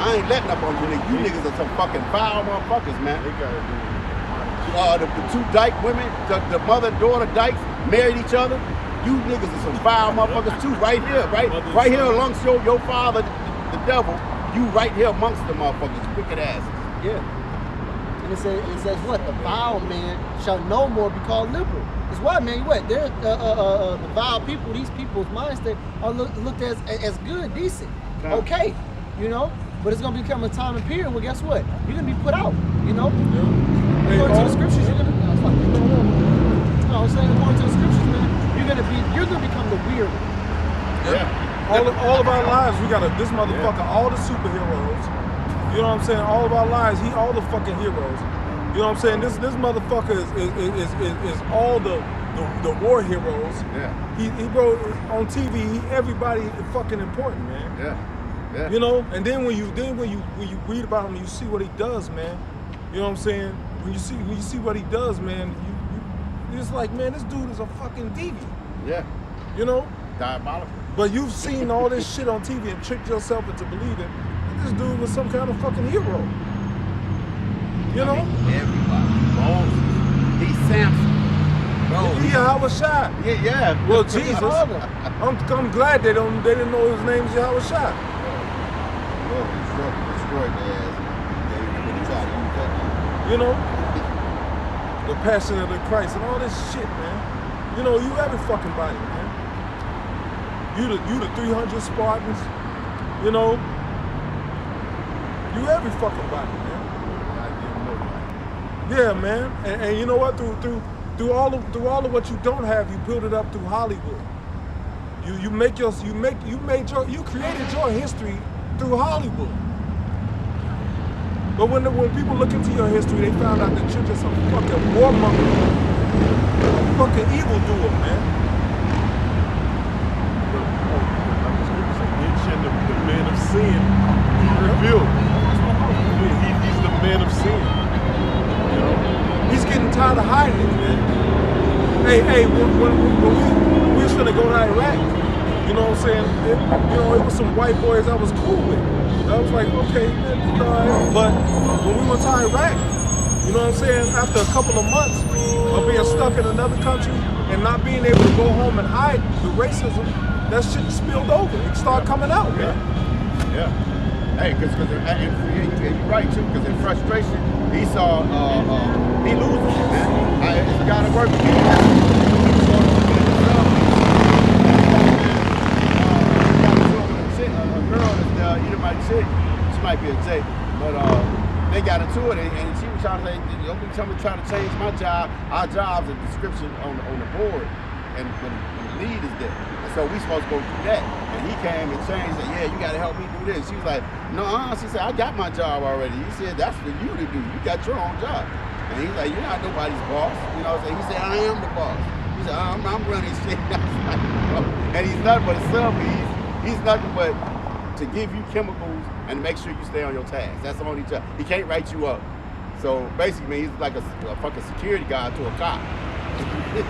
I ain't letting up on you niggas. You niggas are some fucking foul motherfuckers, man. They gotta do The two dyke women, the mother and daughter dykes married each other. You niggas are some foul motherfuckers too, right here, right here amongst your father, the devil. You right here amongst the motherfuckers, wicked asses. Yeah. And it says what? The vile man shall no more be called liberal. It's what, man? What? They're the vile people. These people's mindset are looked as good, decent, okay, you know. But it's gonna become a time and period where guess what? You're gonna be put out, you know. According to the scriptures, you're gonna. No, I'm saying according to the scriptures, man, you're gonna become the weird one. Yeah. All of our lives, we got this motherfucker, all the superheroes. You know what I'm saying? All of our lives, all the fucking heroes. You know what I'm saying? This motherfucker is all the war heroes. Yeah. He wrote on TV. Everybody fucking important, man. Yeah. Yeah. You know, and then when you read about him, you see what he does, man. You know what I'm saying? When you see what he does, man, you it's like, man, this dude is a fucking deviant. Yeah. You know? Diabolical. But you've seen all this shit on TV and tricked yourself into believing that this dude was some kind of fucking hero. You know? Everybody. Moses. He's Samson. Bro. He Yahweh Shai. Yeah. Well, Jesus. I'm glad they didn't know his name's Yahweh Shai. Destroyed their ass. They really tried to use that. You know? The Passion of the Christ and all this shit, man. You know, you every fucking body, man. You the 300 Spartans. You know? You every fucking body, man. Yeah, man. And you know what? Through all of what you don't have, you build it up through Hollywood. You created your history through Hollywood. But when people look into your history, they found out that you're just a fucking warmonger, a fucking evildoer, man. Iraq, you know what I'm saying? It was some white boys I was cool with. I was like, okay, man, all right. But when we went to Iraq, you know what I'm saying? After a couple of months of being stuck in another country and not being able to go home and hide the racism, that shit spilled over. It started coming out, man. Yeah. Hey, because you're right too. Because in frustration, he saw he loses, man. It's a guy that works with me. A girl that's either my chick, she might be a chick, but they got into it, and she was trying to say, don't be trying to change my job. Our job's a description on the board, and when the lead is there. So we supposed to go do that. And he came and changed it. Yeah, you got to help me do this. She was like, no, she said, I got my job already. He said, that's for you to do. You got your own job. And he's like, you're not nobody's boss. You know what I'm saying? He said, I am the boss. He said, I'm running shit. And he's nothing but a sub. He's nothing but to give you chemicals and to make sure you stay on your task. That's the only job. He can't write you up. So basically, he's like a fucking security guard to a cop. You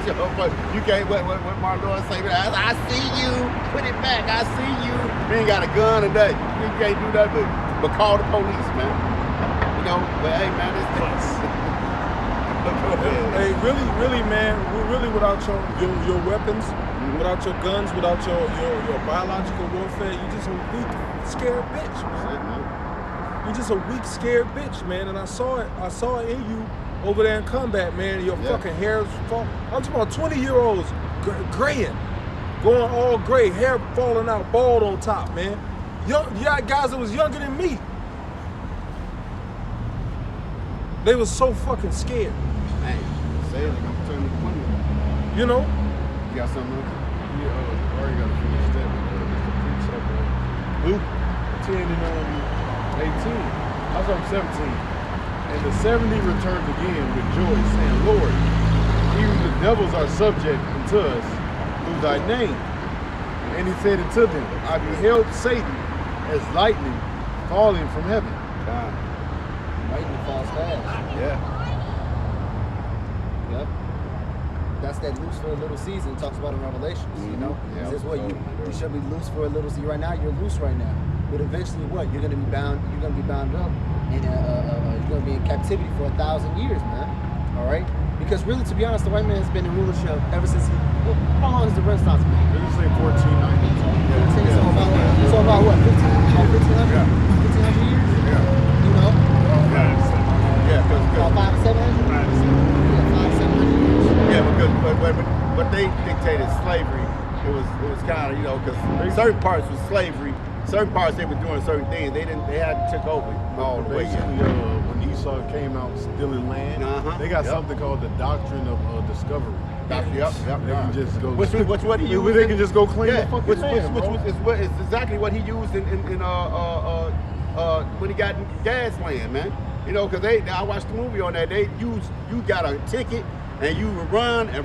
can't, what Martin Lawrence say, I see you, put it back, I see you. You ain't got a gun or nothing. You can't do nothing but call the police, man. You know, but hey, man, it's close. Hey, really, man, really without your weapons, without your guns, without your biological warfare, you just a weak, scared bitch, man. You just a weak, scared bitch, man. And I saw it in you over there in combat, man. Your fucking hair's fall. I'm talking about 20-year-olds graying, going all gray, hair falling out, bald on top, man. You got guys that was younger than me. They was so fucking scared. Man, say it like I'm turning 20. You know? You got something else? Yeah, already got to finish that. Luke 10 and 18. I was on 17. And the 70 returned again with joy, saying, Lord, even the devils are subject unto us through thy name. And he said unto them, I beheld Satan as lightning falling from heaven. Lightning falls fast. Yeah. Yep. That's that loose for a little season. It talks about in Revelations, you know? Yeah. It says what? You should be loose for a little season. Right now, you're loose right now. But eventually what? You're gonna be bound up. And you're going to be in captivity for 1,000 years, man. All right? Because really, to be honest, the white man has been in rulership ever since how long has the Renaissance been? They just say 1492. So about what? 1,500 Yeah. 1,500 years? Yeah. You know? Yeah, because About 500, 700? Yeah, 500, 700 years. yeah, because but they dictated slavery. It was kind of, you know, because certain parts was slavery. Certain parts they were doing certain things. They had to take over all the way. Basically, when Esau came out stealing land, they got something called the doctrine of discovery. Yep. They can just go. Which what he used. They can just go claim Yeah, the fucking which land, is exactly what he used in when he got in Gad's land, man. You know, because I watched the movie on that. You got a ticket and you would run and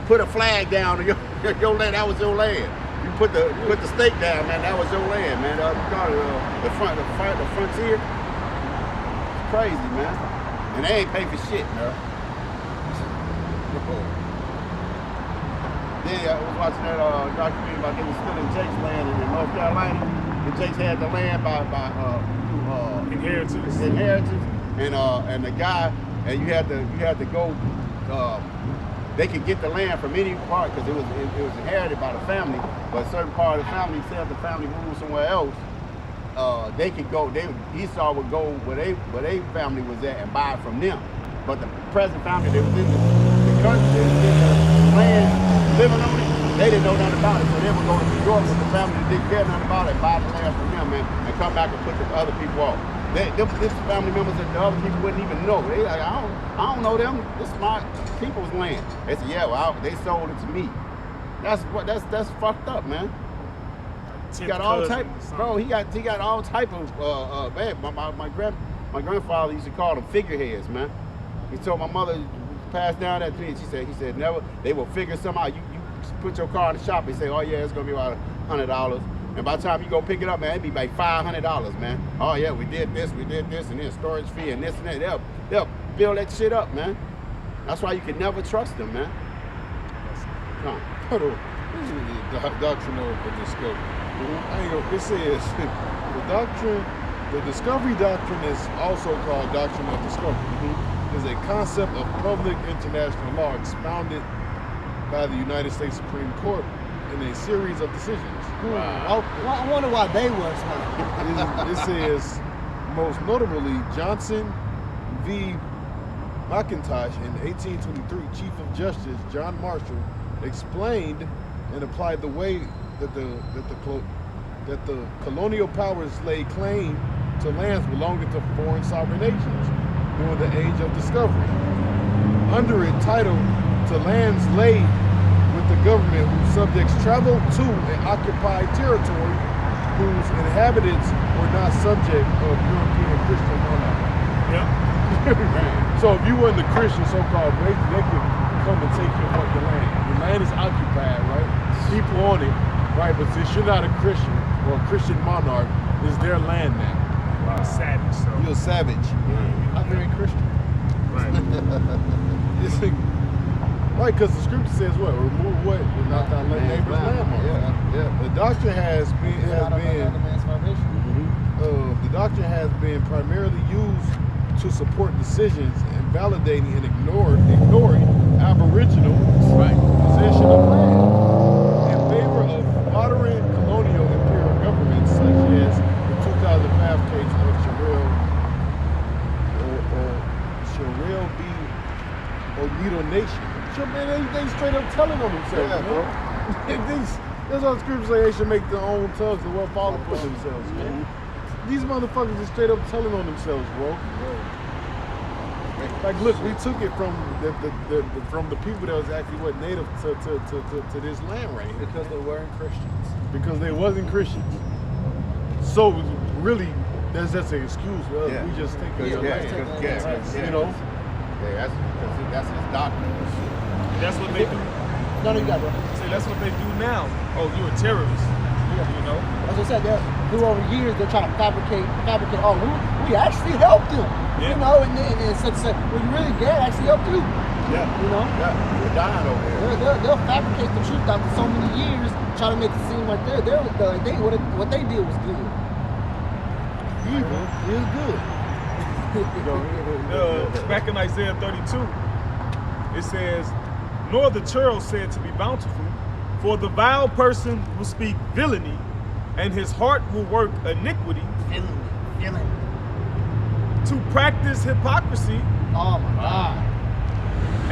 put a flag down on your land. That was your land. You put the stake down, man. That was your land, man. The frontier. It's crazy, man. And they ain't pay for shit, man. Then I was watching that documentary about they was still in Jake's land in North Carolina. And Jake's had the land by Inheritance. And the guy, and you had to go. They could get the land from any part because it was inherited by the family. But a certain part of the family, say if the family moved somewhere else, they could go. Esau would go where they family was at and buy it from them. But the present family that was in the country, that was in the land, living on it, they didn't know nothing about it. So they would go to New York with the family that didn't care nothing about it, buy the land from them, man, and come back and put the other people off. This family members that the other people wouldn't even know. They like, I don't know them. This is my people's land. They said, yeah, well, they sold it to me. That's fucked up, man. He got all type, bro. He got all type of man. My grandfather used to call them figureheads, man. He told my mother pass down that thing. He said never. They will figure something out. You put your car in the shop. They say, oh yeah, it's gonna be about $100. And by the time you go pick it up, man, it'd be like $500, man. Oh yeah, we did this, and then storage fee and this and that. They'll build that shit up, man. That's why you can never trust them, man. Come on. Hold on. Doctrine of discovery. I ain't gonna, it says the discovery doctrine is also called doctrine of discovery. Is a concept of public international law expounded by the United States Supreme Court in a series of decisions. Wow. I wonder why they was huh? It says most notably Johnson v. McIntosh in 1823, Chief of Justice John Marshall explained and applied the way that the colonial powers laid claim to lands belonging to foreign sovereign nations during the Age of Discovery. Under it, titled "To Lands Laid with the Government whose subjects travel to and occupy territory whose inhabitants were not subject of European Christian monarchy." Yeah. So if you weren't the Christian so-called race, they could come and take your fucking land. The land is occupied, right? People on it, right? But since you're not a Christian or a Christian monarch, it's their land now. Wow. Savage, so. You're a savage. Not very Christian. Right. It's like, right, because the scripture says what? Remove what? Will not thy neighbor's landmark. Yeah. The doctrine has been the doctrine has been primarily used to support decisions and validating and ignoring Aboriginal possession of land in favor of modern colonial imperial governments such as the 2005 case of Sherrill B. Oneida Nation. Sure, man, they straight up telling on themselves, man. That's what the scriptures say they should make their own tongues and well follow for themselves, man. These motherfuckers are straight up telling on themselves, bro. Like, look, we took it from the people that was actually native to this land right here. Because they weren't Christians. Because they wasn't Christians. So really, that's just an excuse for us. Yeah. We just take their land. You know? Yeah, that's his doctrine. That's what they do. No, you got it, bro. See, that's what they do now. Oh, you're a terrorist. You know? As I said, through over years, they're trying to fabricate. Oh, we actually helped them. Yeah. You know, and such well, you really did actually help you. Yeah. You know? Yeah, we're dying over here. They'll fabricate the truth after so many years, trying to make it seem like what they did was good. Evil is good. Back in Isaiah 32, it says, "Nor the churl said to be bountiful, for the vile person will speak villainy, and his heart will work iniquity, to practice hypocrisy, Oh my God.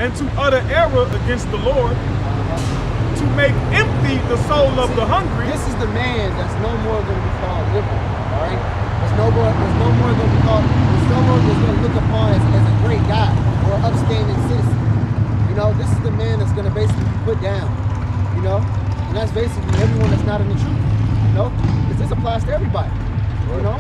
and to utter error against the Lord, to make empty the soul of the hungry." This is the man that's no more going to be called liberal, all right? There's no more going to be called, there's no more that's going to look upon as a great guy or an upstanding citizen. You know, this is the man that's going to basically be put down, you know? And that's basically everyone that's not in the truth, you know? Because this applies to everybody, you know?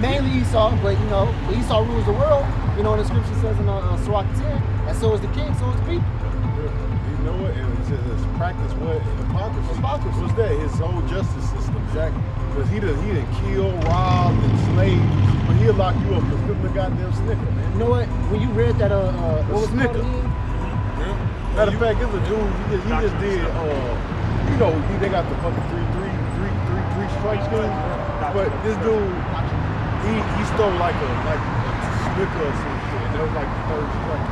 Mainly Esau, but you know, Esau rules the world, you know, and the scripture says in Sirach 10, and so is the king, so is the people. You know what? It's practice what? Hypocrisy. What's that? His whole justice system. Exactly. Because he done kill, rob, and slave, but he'll lock you up for flipping the goddamn snicker, man. You know what? When you read that, what was it Snicker. called again? Matter of fact, it's a dude. He just did. You know, they got the fucking three strikes thing. But this dude, he stole like a snicker or some shit. That was like the third strike.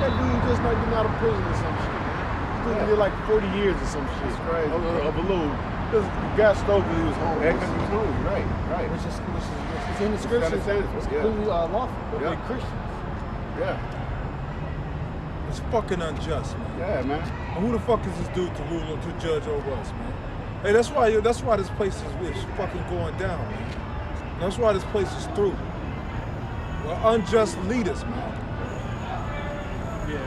That dude just like getting out of prison or some shit. This dude did like 40 years or some shit. That's crazy. Of a little. This guy stole because he was homeless. Right. Which is in the scriptures. It's completely lawful. But they Christians. Yeah. It's fucking unjust, man. Yeah, man. And who the fuck is this dude to rule or to judge over us, man? Hey, that's why this place is fucking going down, man. That's why this place is through. Well, unjust leaders, man. Yeah,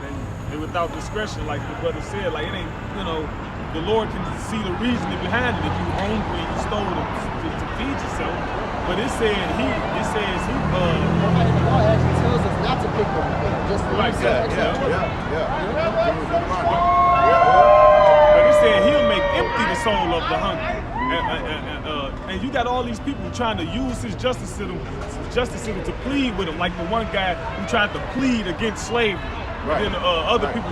they without discretion, like the brother said, like it ain't, you know, the Lord can see the reasoning behind it. If you hungry and you stole to feed yourself, but it says he. The law actually tells us not to pick on the just Right, Yeah. But it said he'll make empty the soul of the hungry. And you got all these people trying to use his justice system to plead with him, like the one guy who tried to plead against slavery. And then other people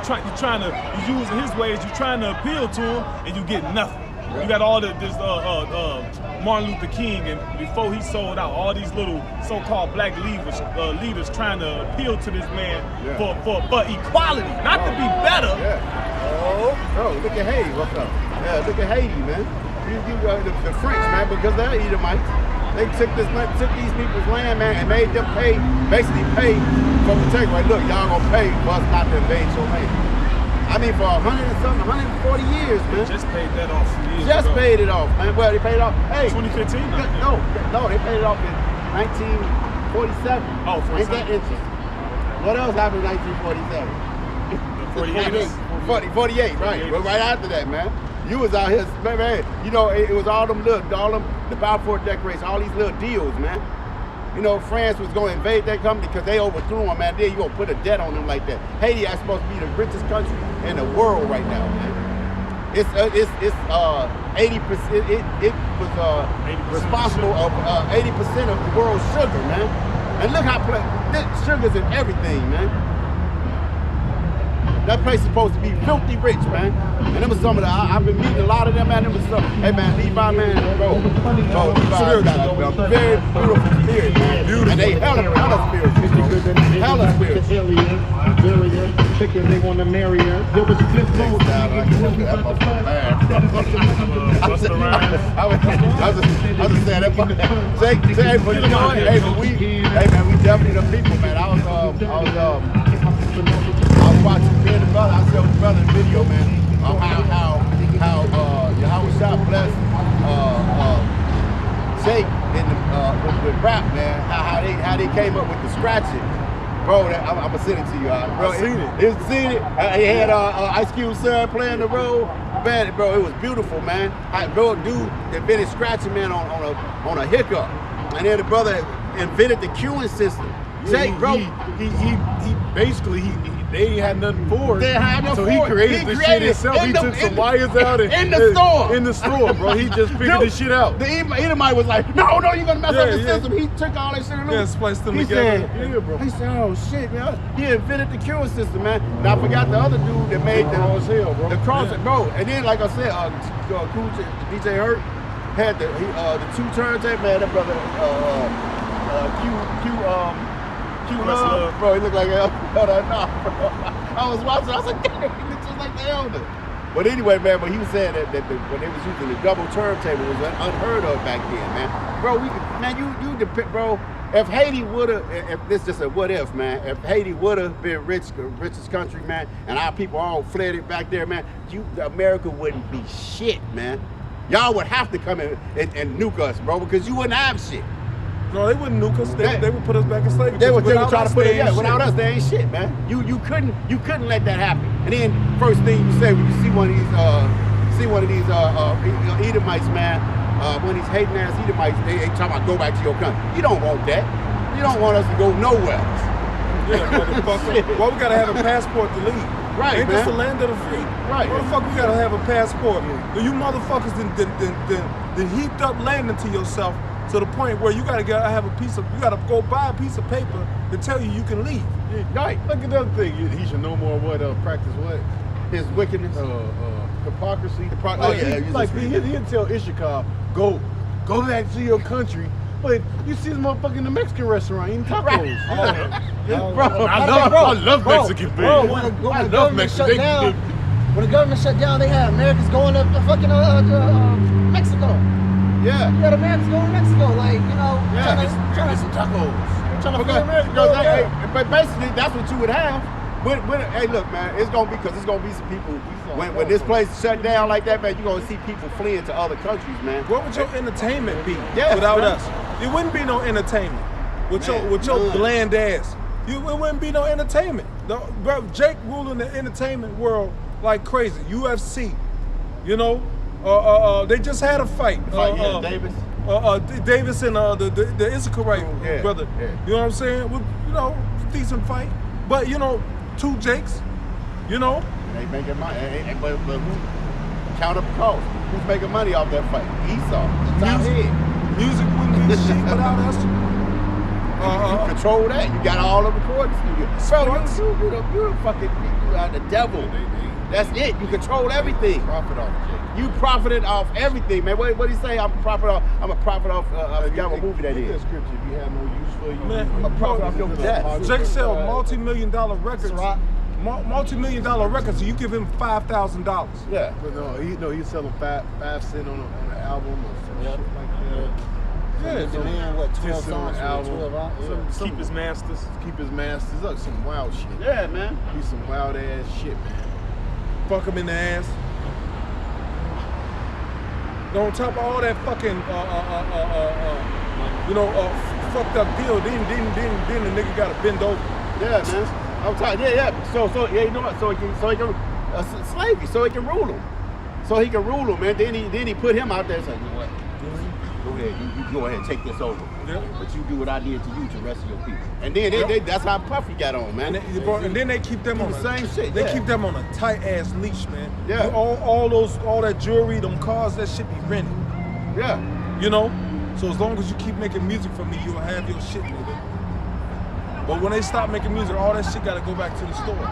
you using his ways, you trying to appeal to him, and you get nothing. You got all this Martin Luther King, and before he sold out, all these little so-called black leaders trying to appeal to this man for equality, not to be better. Oh, bro, look at Haiti. What's up? Yeah, look at Haiti, man. The French, man, because they're Edomites. They took these people's land, man, and made them basically pay for protection. Like, look, y'all gonna pay for us not to invade your land. I mean, for 140 years, man. Just paid that off some years Just ago. paid it off, man. Well, they paid it off. Hey, 2015? No, they paid it off in 1947. Oh, Ain't that interesting? What else happened in 1947? 48, right? Well, right after that, man. You was out here, man. You know, it was all them the Balfour Declaration, all these little deals, man. You know, France was going to invade that country because they overthrew them, man. Then you gonna put a debt on them like that. Haiti is supposed to be the richest country in the world right now, man. It's 80%. It was responsible of 80% of the world's sugar, man. And look how sugar's in everything, man. That place is supposed to be filthy rich, man. And them was some of the, I've been meeting a lot of them, man. Them was some, hey, man, Levi, man, bro, Levi's got a very beautiful spirit, man. Beautiful. And they hella spiritual, bro. Hella spiritual. Chicken, they want to marry her. Yo, but split mode. I was just saying that, hey, man, we definitely the people, man. I was watching me and the brother. I showed the brother the video, man. How Yahweh Shah blessed Jake with rap, man. How they came up with the scratching. Bro, I'm gonna send it to you. Bro, I seen it. You seen it? He had Ice Cube son playing the role. Man, bro, it was beautiful, man. Bro, dude invented scratching, man, on a hiccup, and then the brother invented the queuing system. Jake, bro, he basically they ain't had nothing for it. They had nothing so he for it. created the shit himself. He took some wires out in the store. In the store, bro. He just figured this shit out. The Edomite was like, no, you're gonna mess up the system. He took all that shit. Yeah, spliced them he together. Said, he said, oh shit, man. He invented the queuing system, man. Now I forgot the other dude that made the cross, bro. And then, like I said, Cool DJ Hurt had the two turntables, man. That brother, Q Love, bro. He looked like bro. I was watching. I was like, damn, he looks just like the elder. But anyway, man. But he was saying that when they was using the double turntable was unheard of back then, man. Bro, you depend, bro. If Haiti would've, if this just a what if, man. If Haiti would've been richest country, man, and our people all fled it back there, man, America wouldn't be shit, man. Y'all would have to come in and nuke us, bro, because you wouldn't have shit. No, they wouldn't nuke us. They would put us back in slavery. They would try to put it. Yeah, without us, they ain't shit, man. You couldn't let that happen. And then first thing you say when you see one of these Edomites, man, one of these hating ass Edomites, they talking about go back to your country. You don't want that. You don't want us to go nowhere. Yeah, motherfucker. Well, we gotta have a passport to leave. Right, ain't man. this the land of the free? Right. Motherfucker, we gotta have a passport. You motherfuckers then heaped up land into yourself to the point where you gotta go buy a piece of paper to tell you can leave. Right. Look at the other thing. He should know more what practice what His wickedness. hypocrisy. Oh, yeah, He'd tell Ishakar, go back to your country. But you see this motherfucker in the Mexican restaurant eating tacos. Right. Bro, I love Mexican food. Bro, when the government shut down, when the government shut down, they had Americans going up to fucking Mexico. Yeah. You had Americans going to Mexico, like, you know, trying to some tacos. trying to feel America. But basically, that's what you would have. But hey, look, man, it's gonna be some people. When this place shut down like that, man, you're gonna see people fleeing to other countries, man. What would your entertainment be man. without us? It wouldn't be no entertainment with your bland ass. It wouldn't be no entertainment. Bro, Jake ruling the entertainment world like crazy. UFC, you know, they just had a fight. Davis. Davis and the Issachar brother. Yeah. You know what I'm saying? Well, you know, decent fight. But you know, two Jakes. You know. They making money, but who count up the cost? Who's making money off that fight? Esau. Music wouldn't be shit without us. You control that. You got all of the recording studios. Bro, you the fucking you are the devil. That's it. You control everything. Profit off Jake. You profited off everything, man. What do you say? I'm a profit off. I forgot what movie that Get is. that scripture if you have no use for you. Man, I'm a profit off your death. Jake sell multi-million-dollar records. Ciroc. Multi-million-dollar records, and you give him $5,000. Yeah. But no, he's selling 5 cents on an album or some shit like that. Yeah, The man, what, 12 10 cent songs? on an album. 12 albums? Keep his masters. Keep his masters up. Some wild shit. Yeah, man. Be some wild ass shit, man. Fuck him in the ass. On top of all that fucking, fucked up deal, then the nigga got to bend over. Yeah, man. I'm tired. Yeah. So yeah, you know what? So he can slavery. So he can rule him. So he can rule him, man. Then he put him out there and said, you know what? Go ahead. You go ahead and take this over. Yeah. But you do what I did to you to the rest of your people. And then that's how Puffy got on, man. And then they keep them Do on the same shit. They Yeah. keep them on a tight ass leash, man. Yeah. All that jewelry, them cars, that shit be rented. Yeah. You know? So as long as you keep making music for me, you'll have your shit, nigga. But when they stop making music, all that shit gotta go back to the store.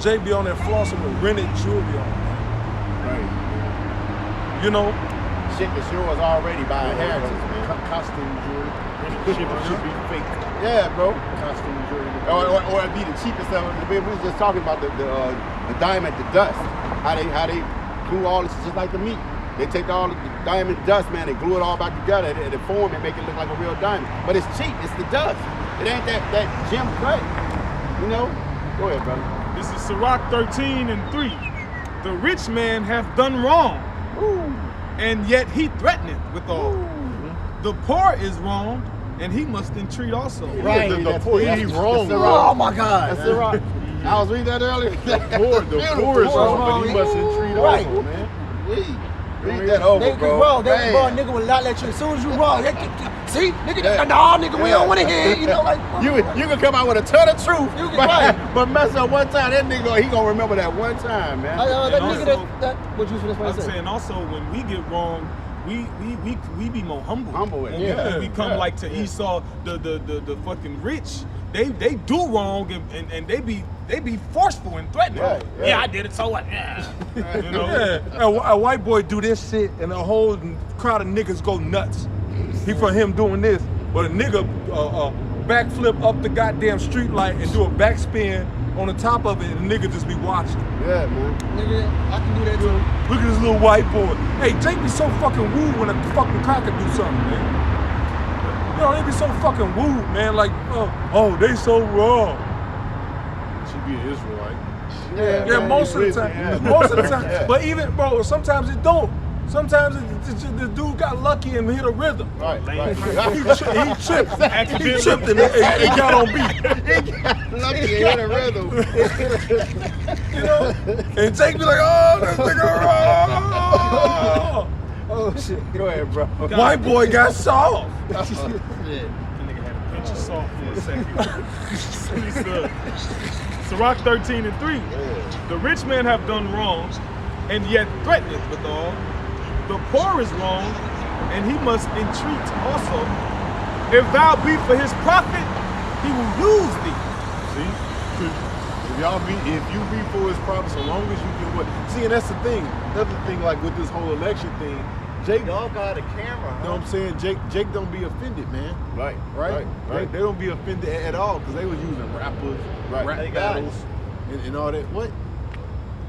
Jay be on there flossing with rented jewelry on, Right. you know? Shit that's yours already by inheritance, man. Costume jewelry. Should be fake. Yeah, bro. Costume jewelry. Or it'd be the cheapest of it. We was just talking about the diamond, the dust. How they glue all this just like the meat. They take all the diamond dust, man, they glue it all back together and they form and make it look like a real diamond. But it's cheap, it's the dust. It ain't that gem cut. You know? Go ahead, brother. This is Sirach 13:3. The rich man hath done wrong, and yet he threateneth withal. The poor is wrong, and he must entreat also. Right. The poor, he's wrong. Oh my God. That's the rock. I was reading that earlier. The poor is wrong, but he must entreat Right. also, man. Read that over, They bro. wrong. Man. Nigga will not let you. As soon as you wrong, see, nigga, nah, nigga, we don't want to hear. You know, like You can come out with a ton of truth, You can- right. but mess up one time, that nigga he gonna remember that one time, man. that And nigga also- that what you was I'm supposed to say. saying also when we get wrong, we be more humble. Humble, When yeah. we become Yeah. like to Esau, the fucking rich. They do wrong and they be forceful and threatening. Right, right. Yeah, I did it. So what? Yeah. You know. Yeah, a white boy do this shit and a whole crowd of niggas go nuts. He for him doing this, but a nigga backflip up the goddamn street light and do a backspin on the top of it, and the nigga just be watching. Yeah, man. Nigga, I can do that too. Look at this little white boy. Hey, Jake be so fucking woo when a fucking cracker do something, man. You know, they be so fucking woo, man. Like, oh, they so wrong. Should be an Israelite. Yeah, man, most of the he's time. risen, yeah. Most of the time. Yeah. But even, bro, sometimes it don't. Sometimes the dude got lucky and hit a rhythm. Right, right. He tripped and it got on beat. Lucky he hit a rhythm. You know? And Jake be like, oh, this nigga wrong. Oh shit. Go ahead, bro. White boy got soft. That nigga had a pinch of salt for a second. Sirach 13:3. The rich man have done wrong, and yet threateneth withal. The poor is wrong, and he must entreat also. If thou be for his profit, he will use thee. See? If you be for his profit, so long as you can what? See, and that's the thing. Another thing, like with this whole election thing, Jake, Y'all got a camera, you know what I'm saying? Jake don't be offended, man. Right, Right? right. They don't be offended at all because they was using rappers, Right. rap Hey, guys. battles, and all that. What?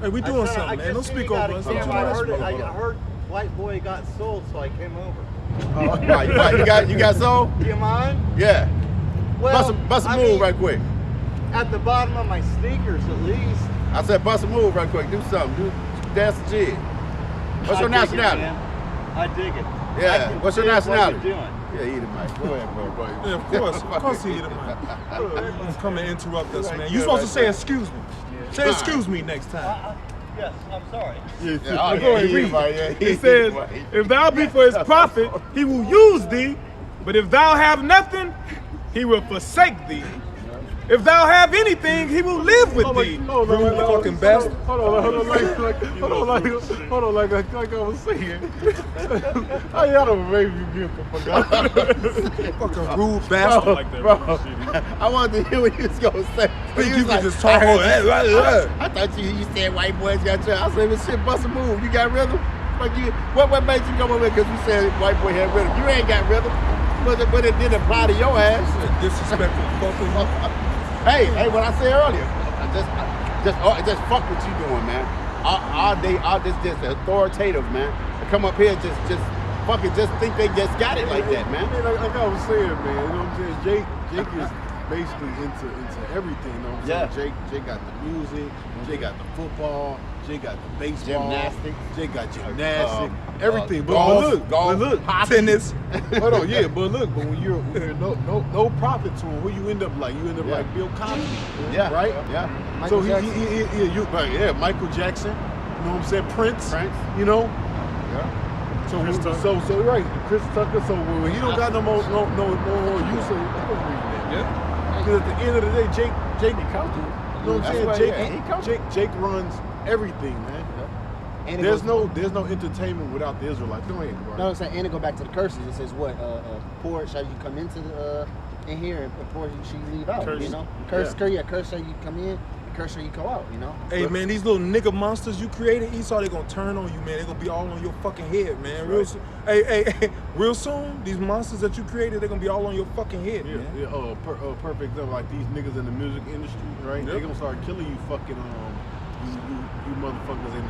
Hey, we doing something, man. Don't speak over us. I Hold heard, on. I heard White Boy got sold, so I came over. Right, you got soul? Do you mind? Yeah. Well, Bust a I move mean, right quick. At the bottom of my sneakers, at least. I said bust a move right quick. Do something. Do dance the jig. What's your I dig it, nationality? man. I dig it. Yeah. I can What's your dig nationality? What you're doing. Yeah, eat it, Mike. Go ahead, bro. Yeah, of course he hit him, man. Come and interrupt us, man. You supposed to say excuse me. Say excuse me next time. Yes, I'm sorry. Yeah, Go ahead, read. It says, if thou be for his profit, he will use thee, but if thou have nothing, he will forsake thee. If thou have anything, he will live with thee. Hold on, fucking bastard. Hold on, like I was saying. How y'all don't make me get Fucking rude bastard. Like that Bro, shit. I wanted to hear what you was gonna say. But Think you you was could just talk I on heard that. I thought you said white boys got you. I said, well, shit, bust a move. You got rhythm? Like you, what made you come over here? Because you said white boy had rhythm. You ain't got rhythm. But it didn't apply to your ass. Disrespectful fucking. Hey, what I said earlier. Just fuck what you doing, man. All day, just authoritative, man. To come up here, just fucking just think they just got it like that, man. Like I was saying, man. You know what I'm saying? Jake is basically into everything. You know what I'm saying? Jake got the music. Jake got the football. Jake got the baseball. Gymnastics. Jake got gymnastics. Everything. Golf, But look, Tennis. hold on, yeah, but when you're no profit to him, who you end up like? You end up like Bill Cosby, Yeah. right? Yeah. So Michael Michael Jackson. You know what I'm saying? Prince. Prince. You know. Yeah. So right, Chris Tucker. So when he don't got no more use of it, Yeah. because at the end of the day, Jake, you know what I'm saying? Jake runs everything, man. And There's no entertainment without the Israelites. Go ahead, bro. No, I'm saying, and it go back to the curses. It says what? Poor shall you come into in here, and poor shall you leave out. Curse. You know, curse shall you come in, and curse shall you go out. You know. Hey man, these little nigga monsters you created, Esau, they gonna turn on you, man. They gonna be all on your fucking head, man. Real soon. Hey, real soon, these monsters that you created, they're gonna be all on your fucking head, man. Perfect example, like these niggas in the music industry, right? Yep. They gonna start killing you fucking you motherfuckers in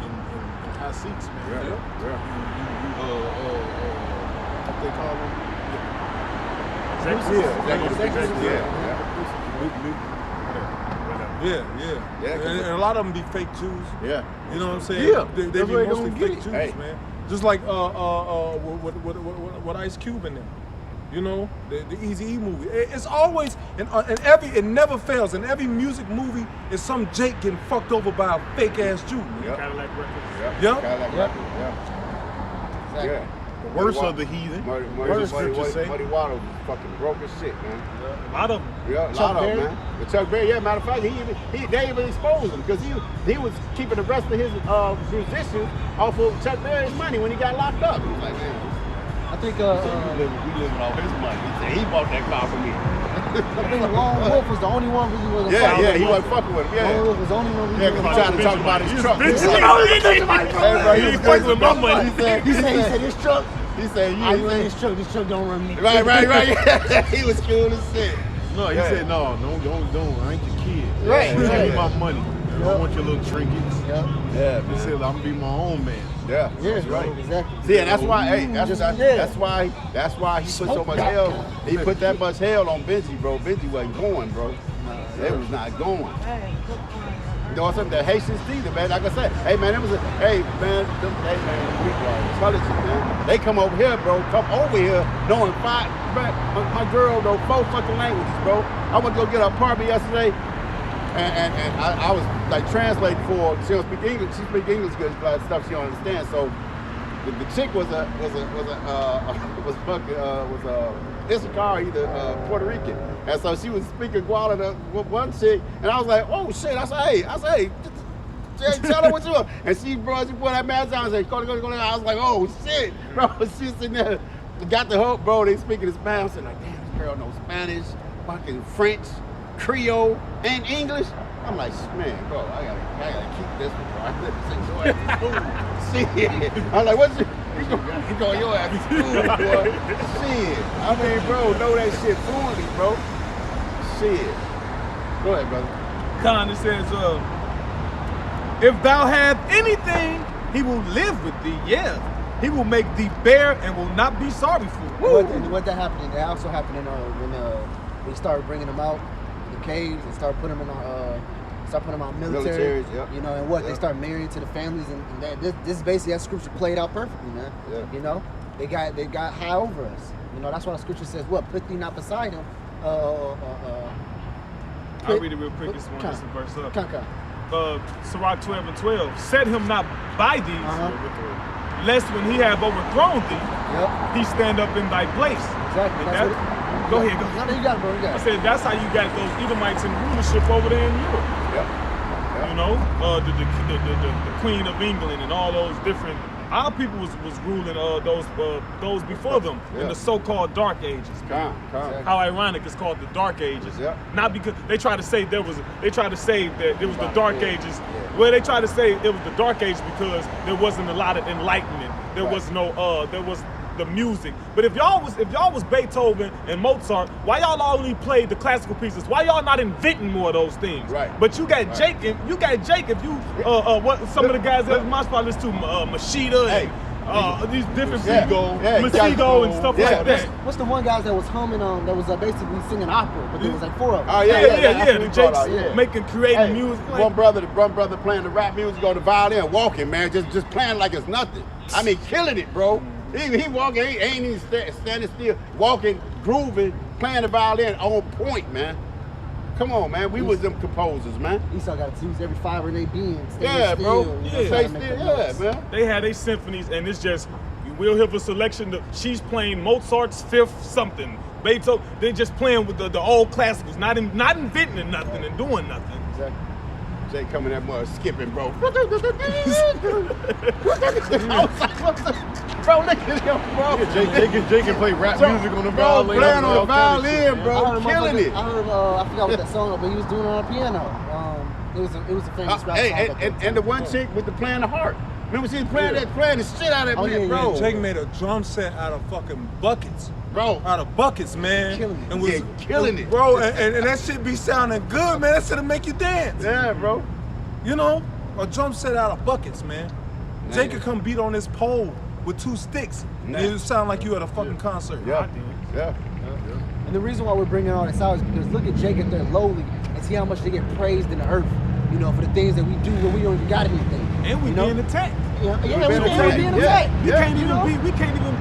high seats, man. What they call them? Yeah. And a lot of them be fake Jews. Yeah. You know what I'm saying? Yeah. They That's be where they mostly gonna fake get Jews, it. Hey. man. Just like what Ice Cube in them. You know, the Eazy-E movie. It's always it never fails. In every music movie, is some Jake getting fucked over by a fake ass Jew. Man. Yep. Cadillac Records. Yep. Yeah. The worst of the heathen. Muddy Waters is fucking broke as shit, man. A lot of them. Yeah, a lot of them, man. But Chuck Berry, yeah, matter of fact, they even exposed him because he was keeping the rest of his musicians off of Chuck Berry's money when he got locked up. He was like, man, I think we living off his money. He said he bought that car for me. I think Lone Wolf was the only one who wasn't fucking Yeah, with he him. wasn't fucking with him. Lone Yeah. Wolf was the only one who Yeah, because he tried to talk about his truck. bitch. Hey, bro, He ain't fucking with my money. He said his truck. He said, I run this truck. This truck don't run me. Right. He was cool as shit. No, he said no. I ain't your kid. Right, Give right. me my money. I don't want your little trinkets. Yep. Yeah, He said I'm gonna be my own man. Yeah, Yeah, that's right. exactly. See, and that's why, that's why he put so much hell. He put that much hell on Benji, bro. Benji wasn't going, bro. They was not going. You know what I'm saying? The Haitians either, man. Like I said, hey man, we are intelligent, man. They come over here, bro. Come over here knowing my girl know 4 fucking languages, bro. I went to go get her apartment yesterday. And I was like translating for. She don't speak English. She speaks English good, but stuff she don't understand. So the chick was Issachar, either Puerto Rican, and so she was speaking Guala to one chick, and I was like, oh shit! I said, hey, tell her what you want. And she put that mask on and said, go. I was like, oh shit, bro. She's sitting there, got the hope, bro. They speaking Spanish. I said, like, damn, this girl knows Spanish, fucking French, Creole, and English. I'm like, man, bro, I gotta keep this one, bro. I let this enjoy this food. Shit. I'm like, what's you going your ass to school, boy. Shit. I mean, bro, know that shit fluently, bro. Shit. Go ahead, brother. Khan, it says, if thou have anything, he will live with thee. Yeah. He will make thee bear and will not be sorry for it. What that happened? That also happened when we started bringing them out the caves and start putting them on military. Yep. You know, and what they start marrying to the families, and that this basically that scripture played out perfectly, man. Yeah. You know, they got high over us. You know, that's why the scripture says, "What put thee not beside him." I'll read it real quick. This one, this is verse up. Sirach 12:12. Set him not by thee, lest when he have overthrown thee, he stand up in thy place. Exactly. And Go ahead, go No, ahead. no, you got it, bro. You I got it. said that's how you got those Edomites in rulership over there in Europe. Yeah. You know, the Queen of England and all those different. Our people was ruling those before them in Yeah. the so-called Dark Ages. Come. How ironic it's called the Dark Ages. Yeah. Not because they tried to say that it was the Dark Ages. Well, they tried to say it was the Dark Ages because there wasn't a lot of enlightenment. There was no there was the music. But if y'all was Beethoven and Mozart, why y'all only played the classical pieces? Why y'all not inventing more of those things? Right. But you got Jake. If you what some of the guys that my spot listen to Machida and these different people, Masigo and stuff like that. What's the one guy that was humming that was basically singing opera, but there was like 4 of them. Oh Yeah. The Jake's yeah. creating music. Like, One brother playing the rap music on the violin, walking, man, just playing like it's nothing. I mean, killing it, bro. He walking, ain't even standing still, walking, grooving, playing the violin on point, man. Come on, man. We was them composers, man. Esau got to use every fiber in their being. Yeah, bro. Yeah. Stay still, man. They had their symphonies, and it's just you will hear a selection. She's playing Mozart's Fifth something. Beethoven. They're just playing with the old classicals, not inventing nothing and doing nothing. Exactly. Jay coming that mud skipping, bro. Bro, look at him, bro. Yeah, Jake can play rap music on the violin. Playing on the violin, bro. Killing it. I heard, I forgot what that song was, but he was doing it on a piano. It was a famous rap song. And the one chick with the playing the harp. Remember she was playing the shit out of that man, bro. Jake made a drum set out of fucking buckets. Bro. Out of buckets, man. Killing it. And was, killing it. Bro, and that shit be sounding good, man. That shit'll make you dance. Yeah, bro. You know? A drum set out of buckets, man. Jake could come beat on this pole with 2 sticks. And it sound like you at a fucking concert. Yeah. And the reason why we're bringing all this out is because look at Jake if they're lowly and see how much they get praised in the earth, you know, for the things that we do when we don't even got anything. And we being attacked. Yeah, being we're attacked. being Yeah. attacked. We can't even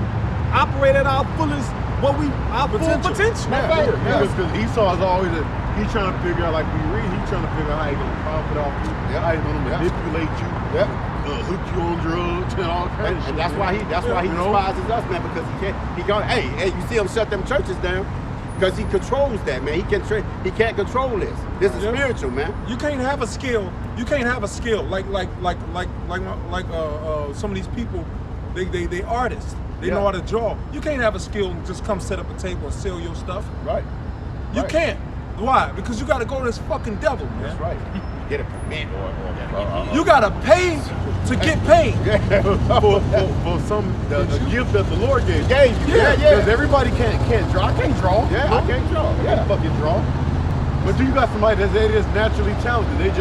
operate at our fullest full potential. Because Esau's always he's trying to figure out, like we read, he's trying to figure out how he's gonna profit off you, how he's gonna manipulate you, hook you on drugs and all kinds of shit. And that's why he despises us, man, because he can't. Hey, you see him shut them churches down because he controls that, man. He can't control this. This is spiritual, man. You can't have a skill. You can't have a skill like some of these people. They artists. They know how to draw. You can't have a skill and just come set up a table and sell your stuff. Right. You can't. Why? Because you got to go to this fucking devil, man. That's right. Get a permit You got to pay to get paid. for some the gift that the Lord gave you. Yeah. Because everybody can't draw. I can't draw. Yeah, I can't draw. I can't fucking draw. But you got somebody that's just naturally talented. They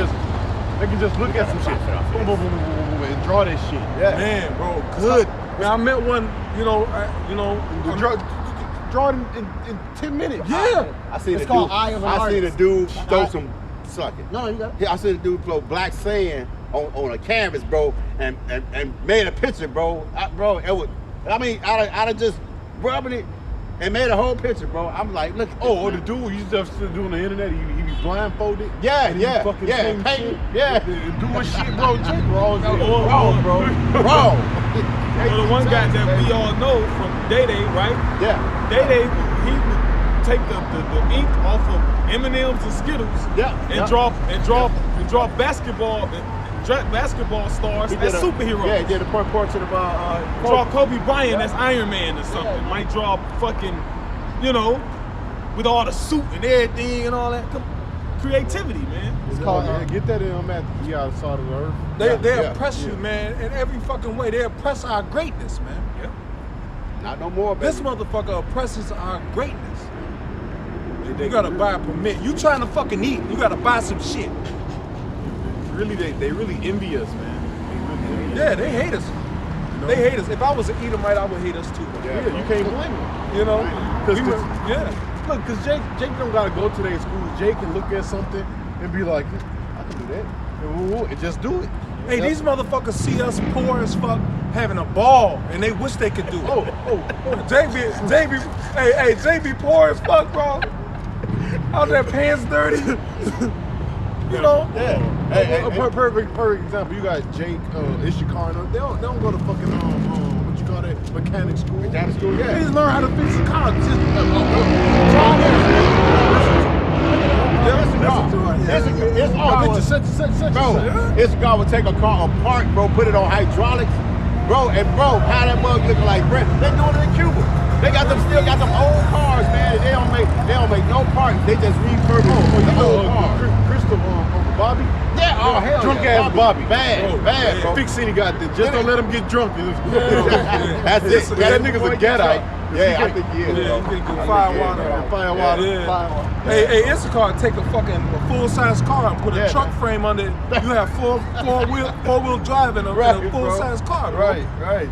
can just look at some shit, boom, boom, boom, boom, boom, boom, and draw that shit. Yeah. Man, bro, good. Man, I met one, Draw it in 10 minutes. Yeah. I seen It's a called dude. Eye of an I seen a Artist. dude throw some suck it. No, you got it. Yeah, I seen a dude throw black sand on a canvas, bro, and made a picture, bro. It was. I mean, I'd have just rubbing it and made a whole picture, bro. I'm like, look. Or the dude you just do on the internet, he be blindfolded. Yeah, and yeah, he fucking yeah, saying painting, shit, yeah. and doing shit, bro. Jake raw, Wrong, bro. Wrong. Well, the one guy that we all know from Day Day, right? Yeah. Day Day, he would take the ink off of M&Ms and Skittles, and draw basketball stars as superheroes. Yeah, he did a portrait of Draw Kobe Bryant as Iron Man or something. Might draw fucking, with all the suit and everything and all that. Creativity, man. It's called, get that in on that. The other side of the earth. They oppress you, man, in every fucking way. They oppress our greatness, man. Yeah. Not no more, baby. This motherfucker oppresses our greatness. You gotta buy a permit. You trying to fucking eat, you gotta buy some shit. Really, they really envy us, man. Yeah, they hate us. They hate us. If I was an Edomite, I would hate us too. Yeah, you can't blame them. You know? Yeah. Look, because Jake don't gotta go to their schools. Jake can look at something and be like, I can do that. And just do it. Hey, these motherfuckers see us poor as fuck having a ball and they wish they could do it. JB poor as fuck, bro. Out there pants dirty. You know? Yeah. Perfect example. You got Jake, Ishikar. They don't go to fucking what you call that? mechanic school. Mechanic school, yeah. They just learn how to fix a car. Just, Bro, this guy would take a car apart, bro, put it on hydraulics, bro, and bro, how that mug looking like Brent? They doing it in Cuba. They still got them old cars, man. They don't make no parts. They just refurbish the old cars. Crystal Bobby? Yeah, oh hell, drunk yeah. ass Bobby. Bad, bro. Big City got this. Just don't let him get drunk. That's it. That nigga's a Gadite. Yeah, I think he is. Yeah, you can go fire water. Firewater. Hey, Issachar, take a full-size car and put a truck frame under it. You have four-wheel drive in a full-size car, bro. Right.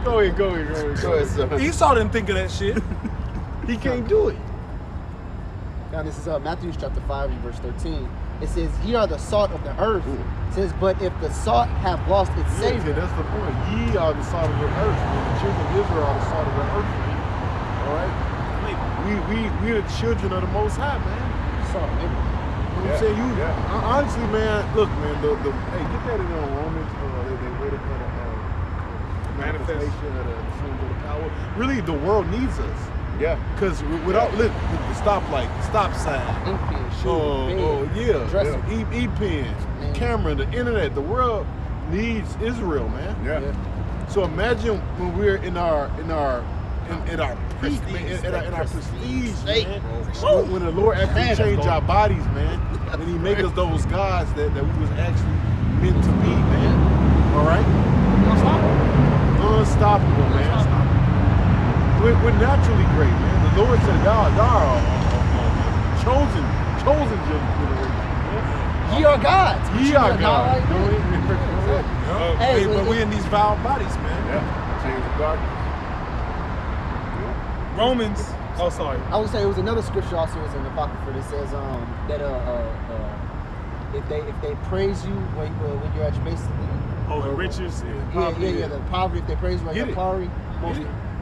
Go ahead, son. Esau didn't think of that shit. He can't do it. Now this is Matthew chapter 5 and verse 13. It says, "Ye are the salt of the earth." It says, "But if the salt have lost its Yeah, savor." that's the point. Ye are the salt of the earth. And the children of Israel are the salt of the earth. All right? We are the children of the Most High, man. Salt, maybe. You know what I'm saying? Honestly, man, look, man, hey, get that in Romans. They waited for the manifestation of the sons of the power. Really, the world needs us. Yeah. Because without the stoplight, the stop sign, Ink pen, shoe, dresser. E-pen, camera, the internet, the world needs Israel, man. Yeah. So imagine when we're in our peak, man, in our prestige, man. When the Lord actually changed our bodies, man, and He make us those gods that we was actually meant to be, man. All right. Unstoppable, man. We're naturally great, man. The Lord said, "Y'all are chosen generation." Ye are gods. Ye are God. gods. Hey, but we in these vile bodies, man. Yeah. Change the darkness. Romans. Oh, sorry. I would say it was another scripture also is in the Apocrypha that says that if they praise you when you're at your basically The riches and poverty. yeah the poverty, if they praise you when you're poverty,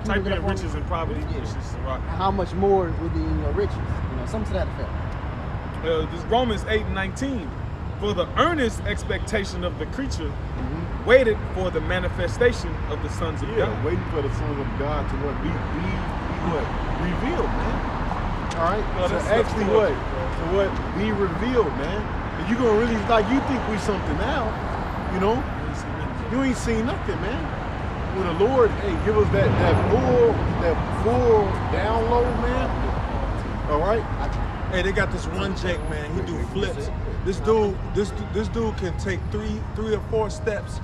Type in riches and poverty. Riches and rock. how much more would be in your riches? Something to that effect. This Romans 8:19. For the earnest expectation of the creature waited for the manifestation of the sons of God. Waiting for the sons of God to be revealed, man. All right. No, so that's actually, cool. be revealed, man. And you gonna really you think we something now, You ain't seen nothing, man. When the Lord, give us that full download, man. All right. Hey, they got this one Jake, man. He do flips. This dude can take three or four steps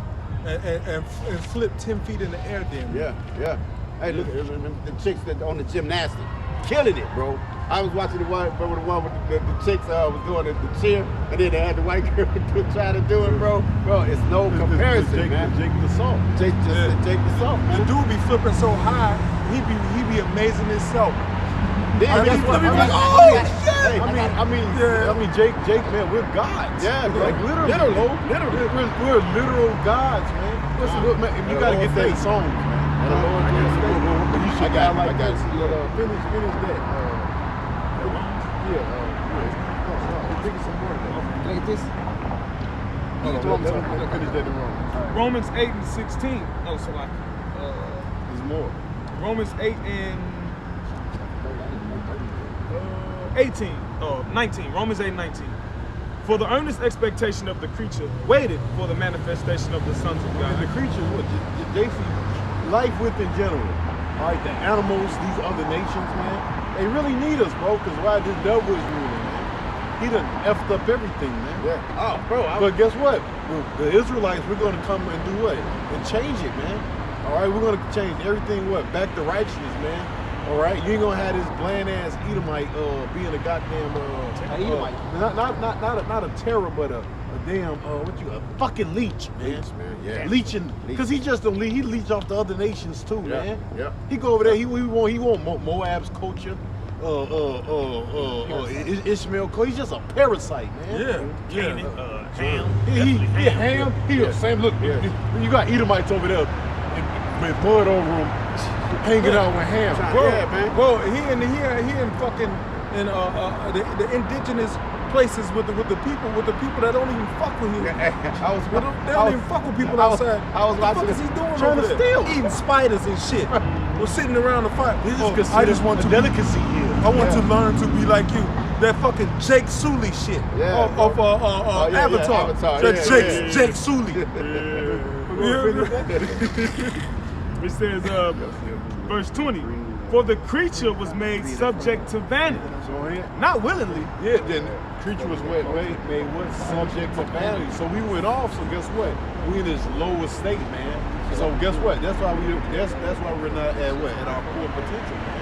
and flip 10 feet in the air. Then. Yeah. Hey, look, the chicks that on the gymnastics, killing it, bro. I was watching the one with the chicks was doing the cheer, and then they had the white girl trying to do it, bro. Bro, it's no comparison, man. Jake the Salt. Jake the Salt, man. The dude be flipping so high, he be amazing himself. Then guess what? I mean, Jake, man, we're gods. Yeah, bro. Like literally. We're literal gods, man. Listen, man, you gotta get that in songs, man. I got it. Finish that. Think of some more. Can I get this? Finish that in Romans. Romans 8:16. Oh, so like There's more. Romans 8 and 18. Oh, 19. Romans 8:19. For the earnest expectation of the creature waited for the manifestation of the sons of God. And the creatures, JC, life within general. All right, the animals, these other nations, man, they really need us, bro, because why this devil is ruling, man. He done effed up everything, man. Yeah. Oh, bro. But guess what? The Israelites, we're going to come and do what? And change it, man. All right, we're going to change everything, back to righteousness, man. All right, you ain't gonna have this bland ass Edomite being a goddamn Edomite. Not a terror, but a damn a fucking leech, man. Leech, man. Yeah. Leeching, because he just don't leech. He leech off the other nations too, Yeah. man. Yeah. He go over there. He want Moab's culture. Ishmael culture. He's just a parasite, man. Yeah. Ham. He ham. He a same look. Yeah. You got Edomites over there with mud over him, hanging out with ham. Bro, Yeah, man. Bro, he in fucking the indigenous places with the people that don't even fuck with him. They don't even fuck with people outside. I was what the watching fuck is he doing trying over to there? steal. Eating spiders and shit. We're sitting around the fire. I just want to delicacy here. I want to learn to be like you. That fucking Jake Sully shit of Avatar. That Jake Sully. It says, verse 20, for the creature was made subject to vanity, not willingly. Yeah, then creature was made what? Subject to vanity. So we went off. So guess what? We in this lower state, man. So guess what? That's why we're not at what? At our full potential, man.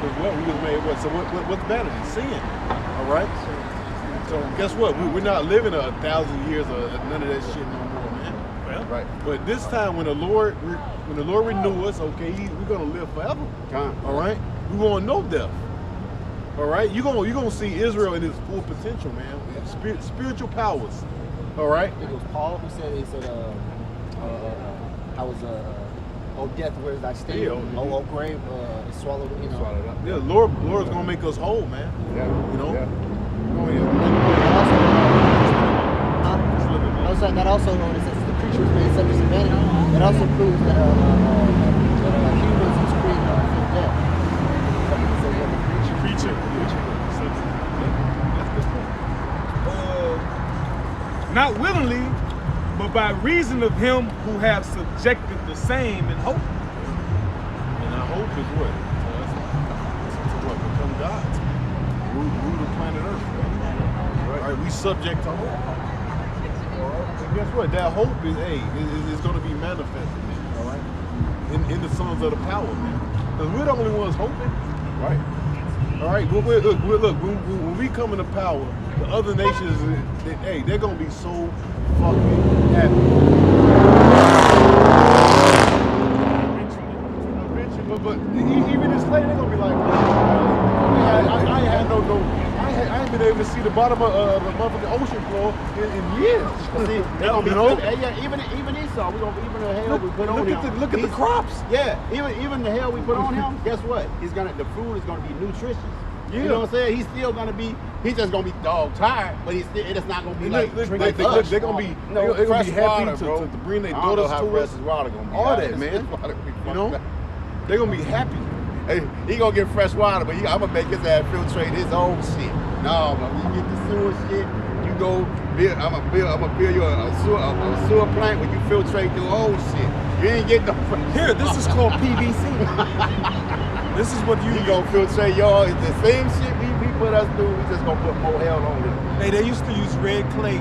Because what we was made what? So what's vanity? Sin. All right. So guess what? We're not living 1,000 years of none of that shit no more, man. Well, Right. But this time when the Lord renew us, okay, we're gonna live forever. All right. We won't know death. All right. You're gonna see Israel in its full potential, man. Spiritual powers. All right. It was Paul who said, I was oh death, where is thy sting? Yeah, oh grave, is swallowed, you know. Swallowed up. Yeah, Lord's gonna make us whole, man. Yeah. You know. Yeah. Oh yeah. That also known as the creature was made subject to vanity. It also proves that humans was created on the fifth day. creature. Not willingly, but by reason of him who have subjected the same in hope. And our hope is what? To what? Become gods. Rule the planet Earth. Right? Right. We subject to hope. And guess what? That hope is going to be manifested, man. All right. In the sons of the power, man. Because we're the only ones hoping. Right. All right. Look. When we come into power, the other nations, they're going to be so fucking happy. But even this lady, they're gonna be like, I ain't been able to see the bottom of the motherfucking ocean floor in years. See, They're gonna be home. even Esau, even the hell we put on him. Look at the crops. Yeah, even the hell we put on him. Guess what? The food is gonna be nutritious. Yeah. You know what I'm saying? He's still gonna be. He's just gonna be dog tired, but it's not gonna be like Look, us. they're gonna be fresh happy water, to bring their I don't know daughters how to fresh us. his water gonna be. All that, man. You know, they're gonna be happy. Hey, he gonna get fresh water, but I'm gonna make his ass filtrate his own shit. No, but when you get the sewer shit, you go build. I'm gonna build you a sewer plant where you filtrate your own shit. You ain't getting no fresh. Here, this is called PVC. This is what you gonna filtrate y'all. It's the same shit we put us through. We just gonna put more hell on it. Hey, they used to use red clay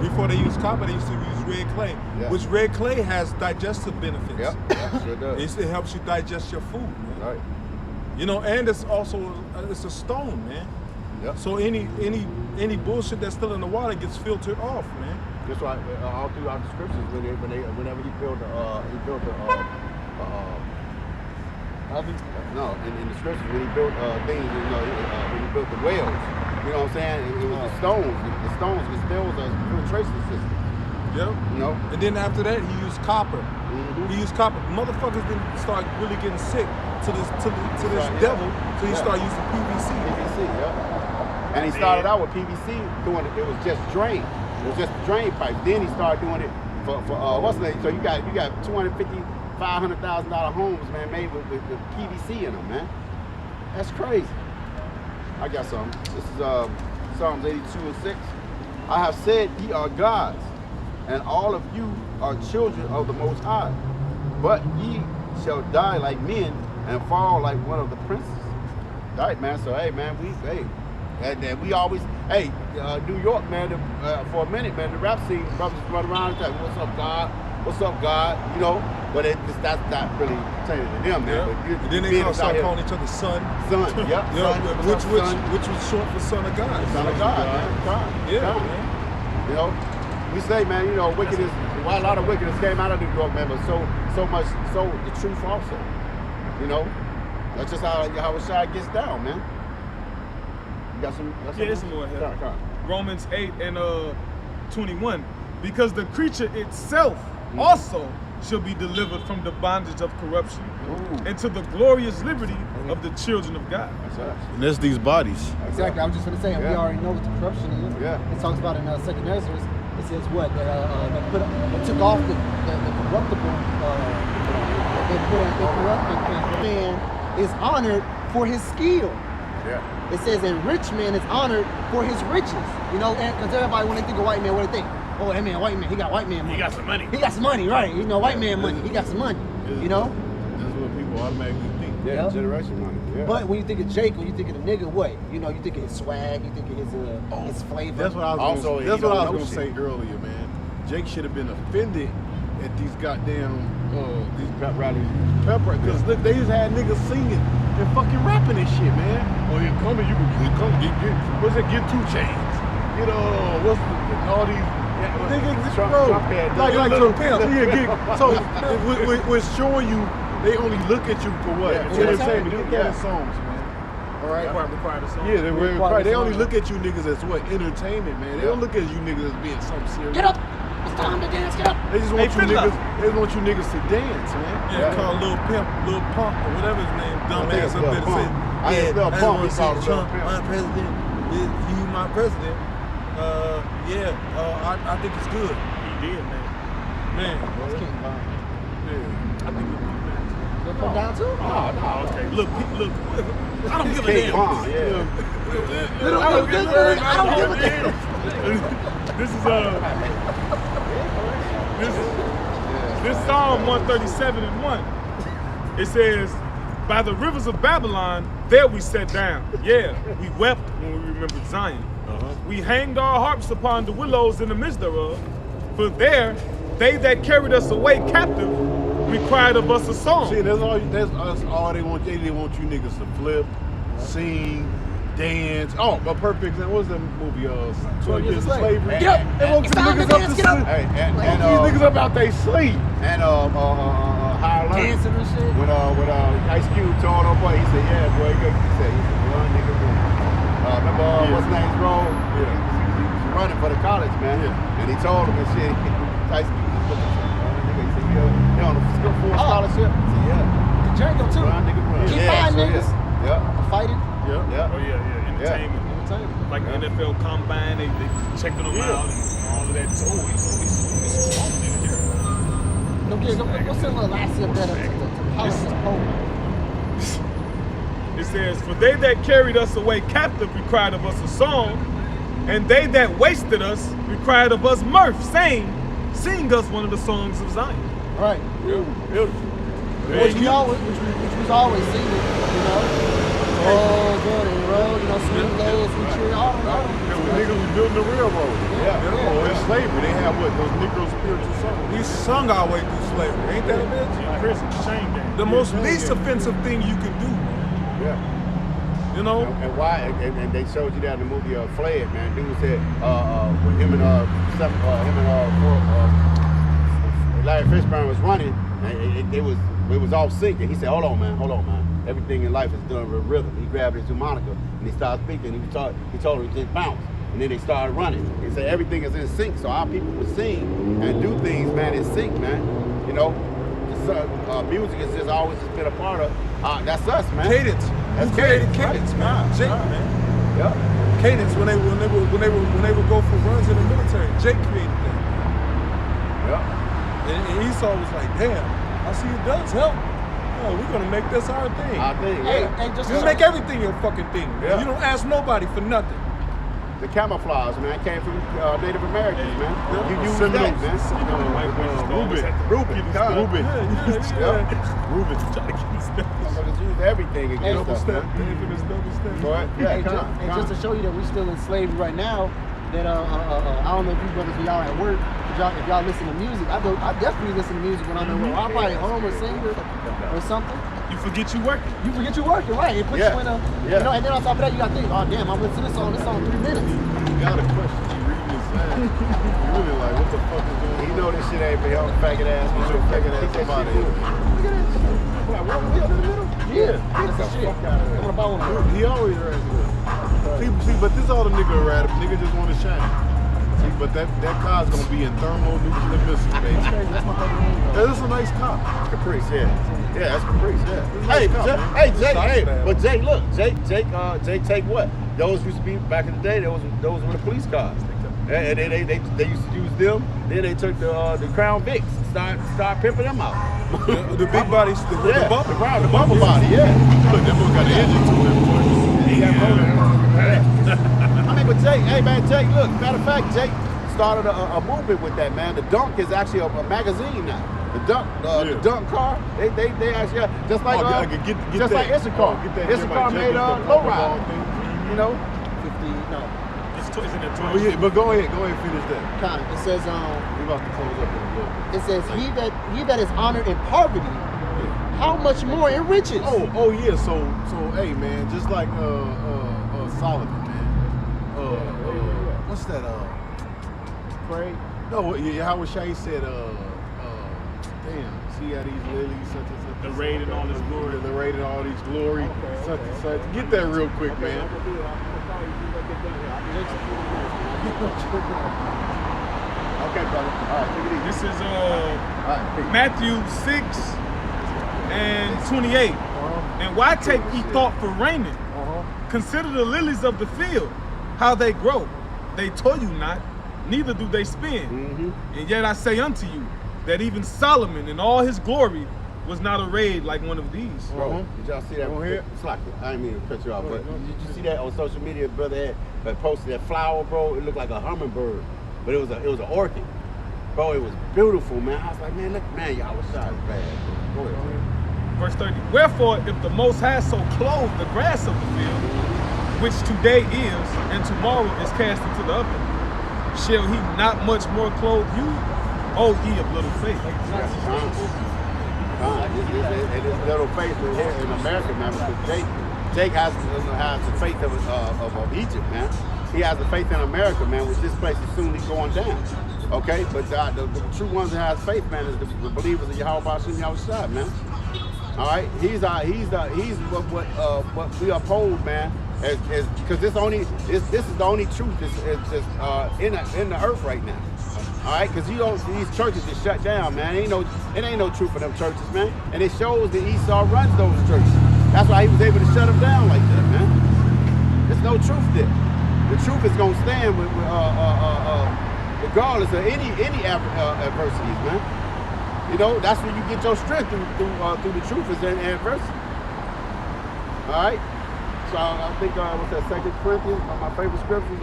before they used copper. They used to use red clay, which red clay has digestive benefits. Yep, sure does. It helps you digest your food, man. Right. You know, and it's also it's a stone, man. Yep. So any bullshit that's still in the water gets filtered off, man. That's right. All throughout the scriptures, whenever he built Oven? No, in the scriptures when he built things, when he built the wells, you know what I'm saying? It was the stones. The stones, there was a filtration system. Yep. You know? And then after that, he used copper. Mm-hmm. He used copper. Motherfuckers didn't start really getting sick to this devil, so he started using PVC. PVC, yeah. And he started out with PVC doing it. It was just drain. It was just a drain pipe. Then he started doing it for what's the name? So you got $250,000-$500,000 homes, man, made with PVC in them, man. That's crazy. I got some. This is Psalms 82:6. I have said ye are gods, and all of you are children of the Most High. But ye shall die like men and fall like one of the princes. All right, man. So hey, man, we always New York, man. For a minute, man, the rap scene brothers run around and say, "What's up, God? What's up, God?" You know, but that's not really pertaining to them, man. Yeah. And then they start calling each other son. Son, yep. Which was short for son of God. Son of God, man. Yeah, God. man. You know, we say, man, you know, wickedness. Well, a lot of wickedness came out of New York, man, but so much the truth also. You know, that's just how Shai gets down, man. You got some? There's some more here. Romans 8 and 21. Because the creature itself also shall be delivered from the bondage of corruption and to the glorious liberty of the children of God. That's us. And that's these bodies. Exactly. I was just gonna say, we Yeah. already know what the corruption is. Yeah. It talks about in Second Ezra. It says what? They took off the corruptible. They corrupted man is honored for his skill. Yeah. It says a rich man is honored for his riches. You know, because everybody when they think of white man, what they think? Oh, that man, white man, he got white man money. He got some money. He got some money, right? You know, white man money. He got some money. You know. That's what people automatically think. Yeah, Yep. generation money. Yeah. But when you think of Jake, when you think of the nigga, what? You know, you think of his swag, you think of his flavor. That's what I was Also, gonna, he that's what don't I know was gonna say shit. earlier, man. Jake should have been offended at these goddamn these pep rallies. Because look, they just had niggas singing and fucking rapping and shit, man. Oh, you coming, you can come get what's it, get 2 chains. You know, what's all these niggas, Trump bro. had Like Little so, Pimp. yeah, so we're showing you they only look at you for what? Yeah, For entertainment. entertainment, Look at yeah. the songs, man. All right. Required a song. Yeah, they only song. look at you niggas as what? Entertainment, man. They don't look at you niggas as being something serious. Get up! It's time to dance. Get up! They just want Hey, you Fiddler. niggas. They just want you niggas to dance, man. Yeah, called Lil Pimp, Lil Pump, or whatever his name, think dumbass it's up Lil there to Pump. say, I didn't spell I Pump, want he to see called it Lil Trump, Pimp. my president, you my president. I think it's good. He did, man. Man, It's King Von. I think it's good. You'll come down too? Oh, okay. Look, I don't give a King damn. Von, yeah. I don't give a damn. This is this Psalm 137:1. It says, "By the rivers of Babylon, there we sat down. Yeah, we wept when we remembered Zion. We hanged our harps upon the willows in the midst thereof. For there, they that carried us away captive required of us a song." See, that's all they want. They want you niggas to flip, sing, dance. Oh, a perfect example. What's that movie? 12 Years a Slave. Hey, Get up! They want it's you time to niggas up dance, to get up. sleep. Hey, and These niggas up out they sleep. and Higher Learning. Dancing and shit. When Ice Cube told old boy, he said, "Yeah, boy, he said, run, nigga, run." Remember what's his name's role? Yeah. He was running for the college, man. Yeah. And he told him and shit. Ice Cube just looked at him, nigga. He said, "You on a full scholarship?" He said, "Yeah." The Django too. Run, nigga, run. Keep Yeah, fine, so, niggas. Yeah. Fighting. Yeah. Yeah. Oh yeah, entertainment. Like the NFL Combine, they checking them out and all of that. So it's strong in here. Go send a little lassie up there to polish his pole. It says, "For they that carried us away captive required of us a song, and they that wasted us required of us mirth, saying, sing us one of the songs of Zion." Right. Which we was always singing, you know. Oh, good and roll, you know, sweet lows, sweet cheer, all that. And when niggas was building the railroad. Yeah. Oh, in slavery, they had what? Those Negro spiritual songs. We sung our way through slavery. Ain't that a bitch? Prison, shame game. The most least offensive thing you can do, man. Yeah. You know? And why? And they showed you that in the movie Fled, man. Dude said when him and Larry Fishburne was running, and it was off sync. And he said, hold on, man. Everything in life is done with rhythm." He grabbed his harmonica and he started speaking. He told him to just bounce, and then they started running. He said everything is in sync, so our people would sing and do things, man, in sync, man. You know, music has just always just been a part of. That's us, man. Cadence. That's Who created cadence, cadence, man? Jake, man. Yeah. Cadence when they would go for runs in the military. Jake created that. Yeah. And Esau was like, damn, I see it does help. Oh, we're gonna make this our thing. I think, Hey, yeah. hey, just You make everything your fucking thing. Yeah. You don't ask nobody for nothing. The camouflage, man, came from Native Americans, man. You use Seminoles. that, man. Reuben. Reuben. Motherfuckers use everything against Double us, step. man. The infamous double step. Go ahead. Yeah, Hey, and just to show you that we're still in slavery right now, that I don't know if you brothers, y'all at work, if y'all listen to music, I definitely listen to music when I'm at work. I'll probably home or sing or something. You forget you working. You forget you're working, right? It puts Yeah. you in a, Yeah. you know, and then on top of that, you got to think, oh damn, I went to this song 3 minutes. You got a question. You reading this sign. You really like, what the fuck is going on? You know this shit ain't for him, faggot ass. Get your faggot ass Get that up outta shit, here. dude. What, up in the middle? Yeah. That's the shit. I'm gonna buy one. He always right. See, but this all the nigga rap. Nigga just want to shine. See, but that car's gonna be in thermonuclear missile, baby. That's a nice car. Caprice, yeah, that's Caprice, yeah. Hey, but Jake, look, Jake take what? Those used to be back in the day. Those were the police cars, and they used to use them. Then they took the Crown Vics, start pimping them out. The big bodies, the bumper body, yeah. Look, that boy got an engine to it, boy. He got motor. I mean, but Jake, Jake, look, matter of fact, Jake started a movement with that, man. The Dunk is actually a magazine now. The Dunk car, they actually, just like like Issachar. Issachar made Lowrider. You know? 50, no. But go ahead and finish that. Kind of. It says, We're about to close up in a little bit. it says, he that is honored in poverty, how much more in riches? Oh yeah. So hey man, just like Solomon, man. What's that? Pray. No, Yahweh Shai said, damn, see how these lilies, such and such. The raid and all this glory. The raid and all these glory, such and such. Get that real quick, man. Okay, brother. All right, take it easy. This is peace. Matthew 6 and 28. And why take ye thought for raiment? Consider the lilies of the field, how they grow. They toil you not, neither do they spin. And yet I say unto you, that even Solomon in all his glory was not arrayed like one of these. Bro, did y'all see that? Slack it. I didn't mean to cut you off, but did you see that on social media? Brother had posted that flower, bro. It looked like a hummingbird, but it was an orchid. Bro, it was beautiful, man. I was like, man, look, man, y'all was shot bad. Go ahead. Verse 30. Wherefore, if the Most High so clothe the grass of the field, which today is, and tomorrow is cast into the oven, shall he not much more clothe you? Oh, ye of little faith. And this little faith in here in America, man, because Jake has the faith of Egypt, man. He has the faith in America, man, which this place is soon going down. Okay, but the true ones that have faith, man, is the believers of Yahweh Hashem Yahushua, man. All right, he's what we uphold, man, because this is the only truth that's in the earth right now. All right, because these churches are shut down, man. It ain't no truth for them churches, man. And it shows that Esau runs those churches. That's why he was able to shut them down like that, man. There's no truth there. The truth is gonna stand regardless of any adversities, man. You know, that's where you get your strength through the truth is in adversity. All right. So I think what's that? 2 Corinthians, my favorite scriptures.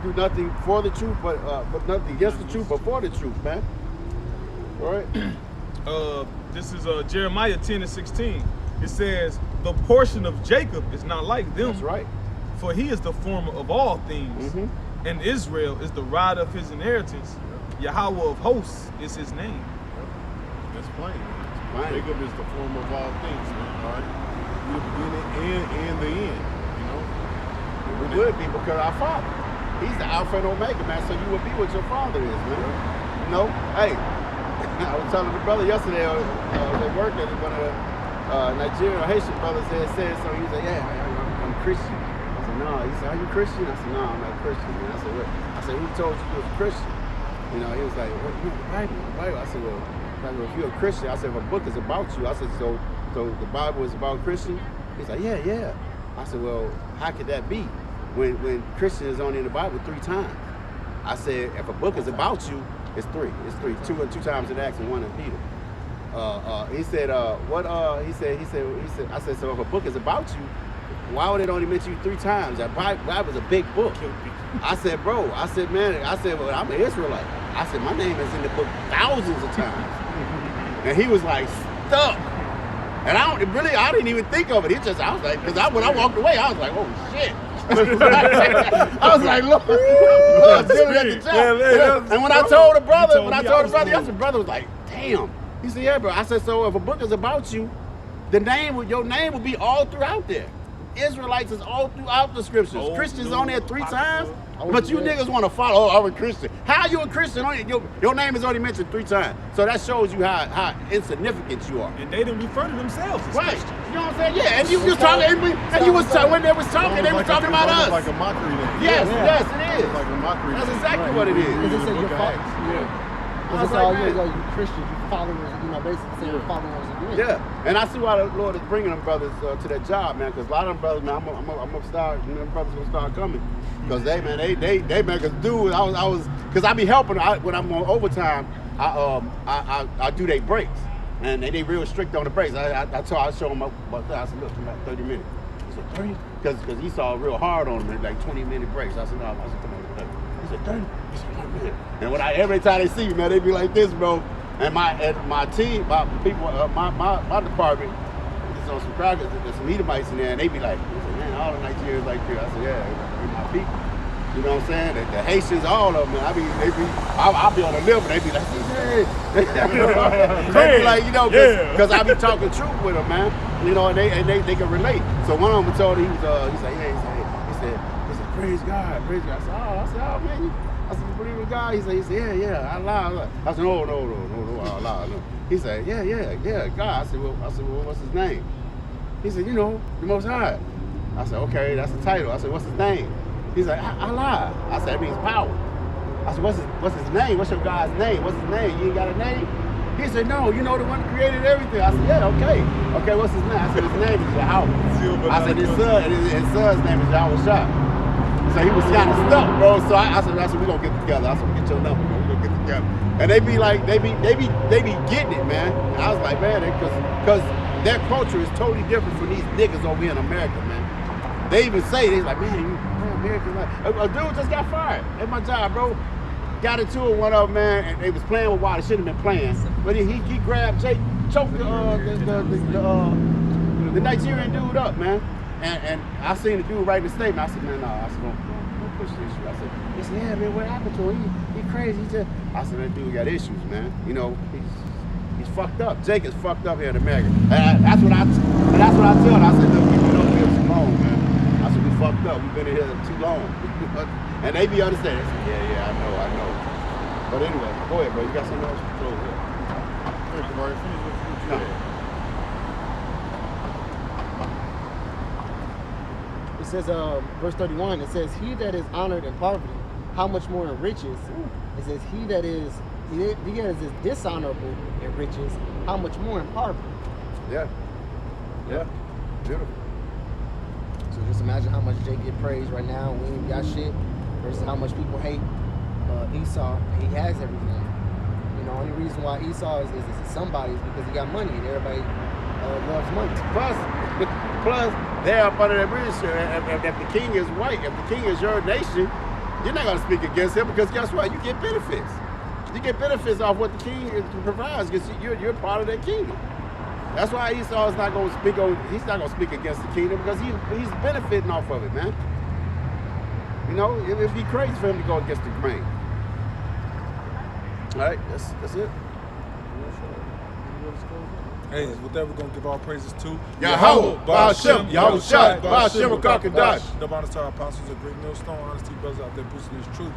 Do nothing for the truth, but nothing against the truth, but for the truth, man. All right. This is Jeremiah 10 and 16. It says, the portion of Jacob is not like them. That's right. For he is the former of all things, and Israel is the rod of his inheritance. Yahweh of hosts is his name. That's plain. Jacob is the former of all things, man. All right. The beginning and the end. You know. It would be because our Father. He's the Alpha and Omega, man, so you will be what your father is, man. You know, hey, I was telling the brother yesterday, I was at work, and one of the Nigerian or Haitian brothers said so. He was like, yeah, I'm Christian. I said, no. He said, are you Christian? I said, no, I'm not Christian, man. I said, what? I said, who told you you was a Christian? You know, he was like, what, you the Bible? I said, well, if you're a Christian, I said, if a book is about you, I said, so the Bible is about Christian? He's like, yeah. I said, well, how could that be? When Christian is only in the Bible 3 times. I said, if a book is about you, it's 3. It's 3. 2 times in Acts and 1 in Peter. He said, he said, I said, so if a book is about you, why would it only mention you 3 times? That Bible's a big book. I said, bro, well, I'm an Israelite. I said, my name is in the book thousands of times. And he was like, stuck. And I didn't even think of it. I was like, because when I walked away, I was like, oh shit. I was like, Lord, and when I told the brother, the brother was like, damn. He said, yeah, bro. I said, so if a book is about you, your name will be all throughout there. Israelites is all throughout the scriptures. Christians on there 3 times, but you niggas want to follow, I'm a Christian. How you a Christian? Your name is only mentioned 3 times. So that shows you how insignificant you are. And they didn't refer to themselves as right. Christians. You know what I'm saying? Yeah, and you was talking, when they was talking, they was talking about us. Like a mockery. Yes, it is. Like in my creed. That's exactly what it is. Because it the said book you're of Acts. Because it's like, all man. you Christians, you followers, basically saying you're followers of me. Yeah, and I see why the Lord is bringing them brothers to that job, man. Because a lot of them brothers, man, I'm gonna start. Them brothers gonna start coming. Because they man, cause dude, cause I be helping when I'm on overtime. I do their breaks, and they real strict on the breaks. I show them about that. I said, look, about 30 minutes. He said 30, because he saw real hard on them, like 20-minute breaks. I said, no, I said, come on, 30. He said 30. He said 1 minute. And when every time they see me, man, they be like this, bro. And my team, my people, my department, there's on some crackers, there's some Edomites in there, and they be like, man, all the Nigerians like this. I said, yeah, they're my people. You know what I'm saying? The Haitians, all of them, man. I'll be on the live, and they be like, hey. They be like, because I be talking truth with them, man. And they can relate. So one of them told me, he said, praise God. I said, oh man, I said, you believe in God? He said, yeah, I lie. I said, no, I lie. No. He said, yeah, God. I said, well, what's his name? He said, the Most High. I said, okay, that's the title. I said, what's his name? He's like, I lie. I said, that means power. I said, what's his name? What's your God's name? What's his name? You ain't got a name? He said, no, the one who created everything. I said, yeah, okay. Okay, what's his name? I said, his name is Yahweh. I said, his son's name is Yahweh Shah. So he was kind of stuck, bro. So I said, we're gonna get together. I said, get your number, bro. We're gonna get together. And they be like, they be getting it, man. And I was like, man, because their culture is totally different from these niggas over here in America, man. They even say, they're like, man, American life. A dude just got fired at my job, bro. Got into it, one of them, man, and they was playing with water. Shouldn't have been playing. But he grabbed Jake, choked the Nigerian dude up, man. And I seen the dude write the statement. I said, man, no. I said, don't push the issue. I said, he said, yeah, man, what happened to him? He crazy. I said, that dude got issues, man. He's fucked up. Jake is fucked up here in America. And that's what I tell him. I said, look, we've been over here too long, man. I said, we fucked up. We've been in here too long. And they be understanding. They said, yeah, I know. But anyway, go ahead, bro. You got something else to close with? Hey, Kamari, finish what you said. It says, verse 31, it says, he that is honored in poverty, how much more in riches? It says, he that is dishonorable in riches, how much more in poverty? Yeah. Beautiful. So just imagine how much Jake get praised right now. We ain't got shit. Versus how much people hate Esau. He has everything. The only reason why Esau is somebody is because he got money and everybody loves money. Plus, they're up under that bridge. If the king is white, if the king is your nation, you're not going to speak against him because guess what? You get benefits. You get benefits off what the king provides because you're part of that kingdom. That's why Esau is not going to speak. He's not going to speak against the kingdom because he's benefiting off of it, man. It'd be crazy for him to go against the grain. All right, that's it. Hey, with that, we're going to give all praises to Yahweh, Ba'ashem, Yahushua, Ba'ashem, Rakakadash. Double honors to our apostles, a great millstone, honesty brothers out there boosting this truth.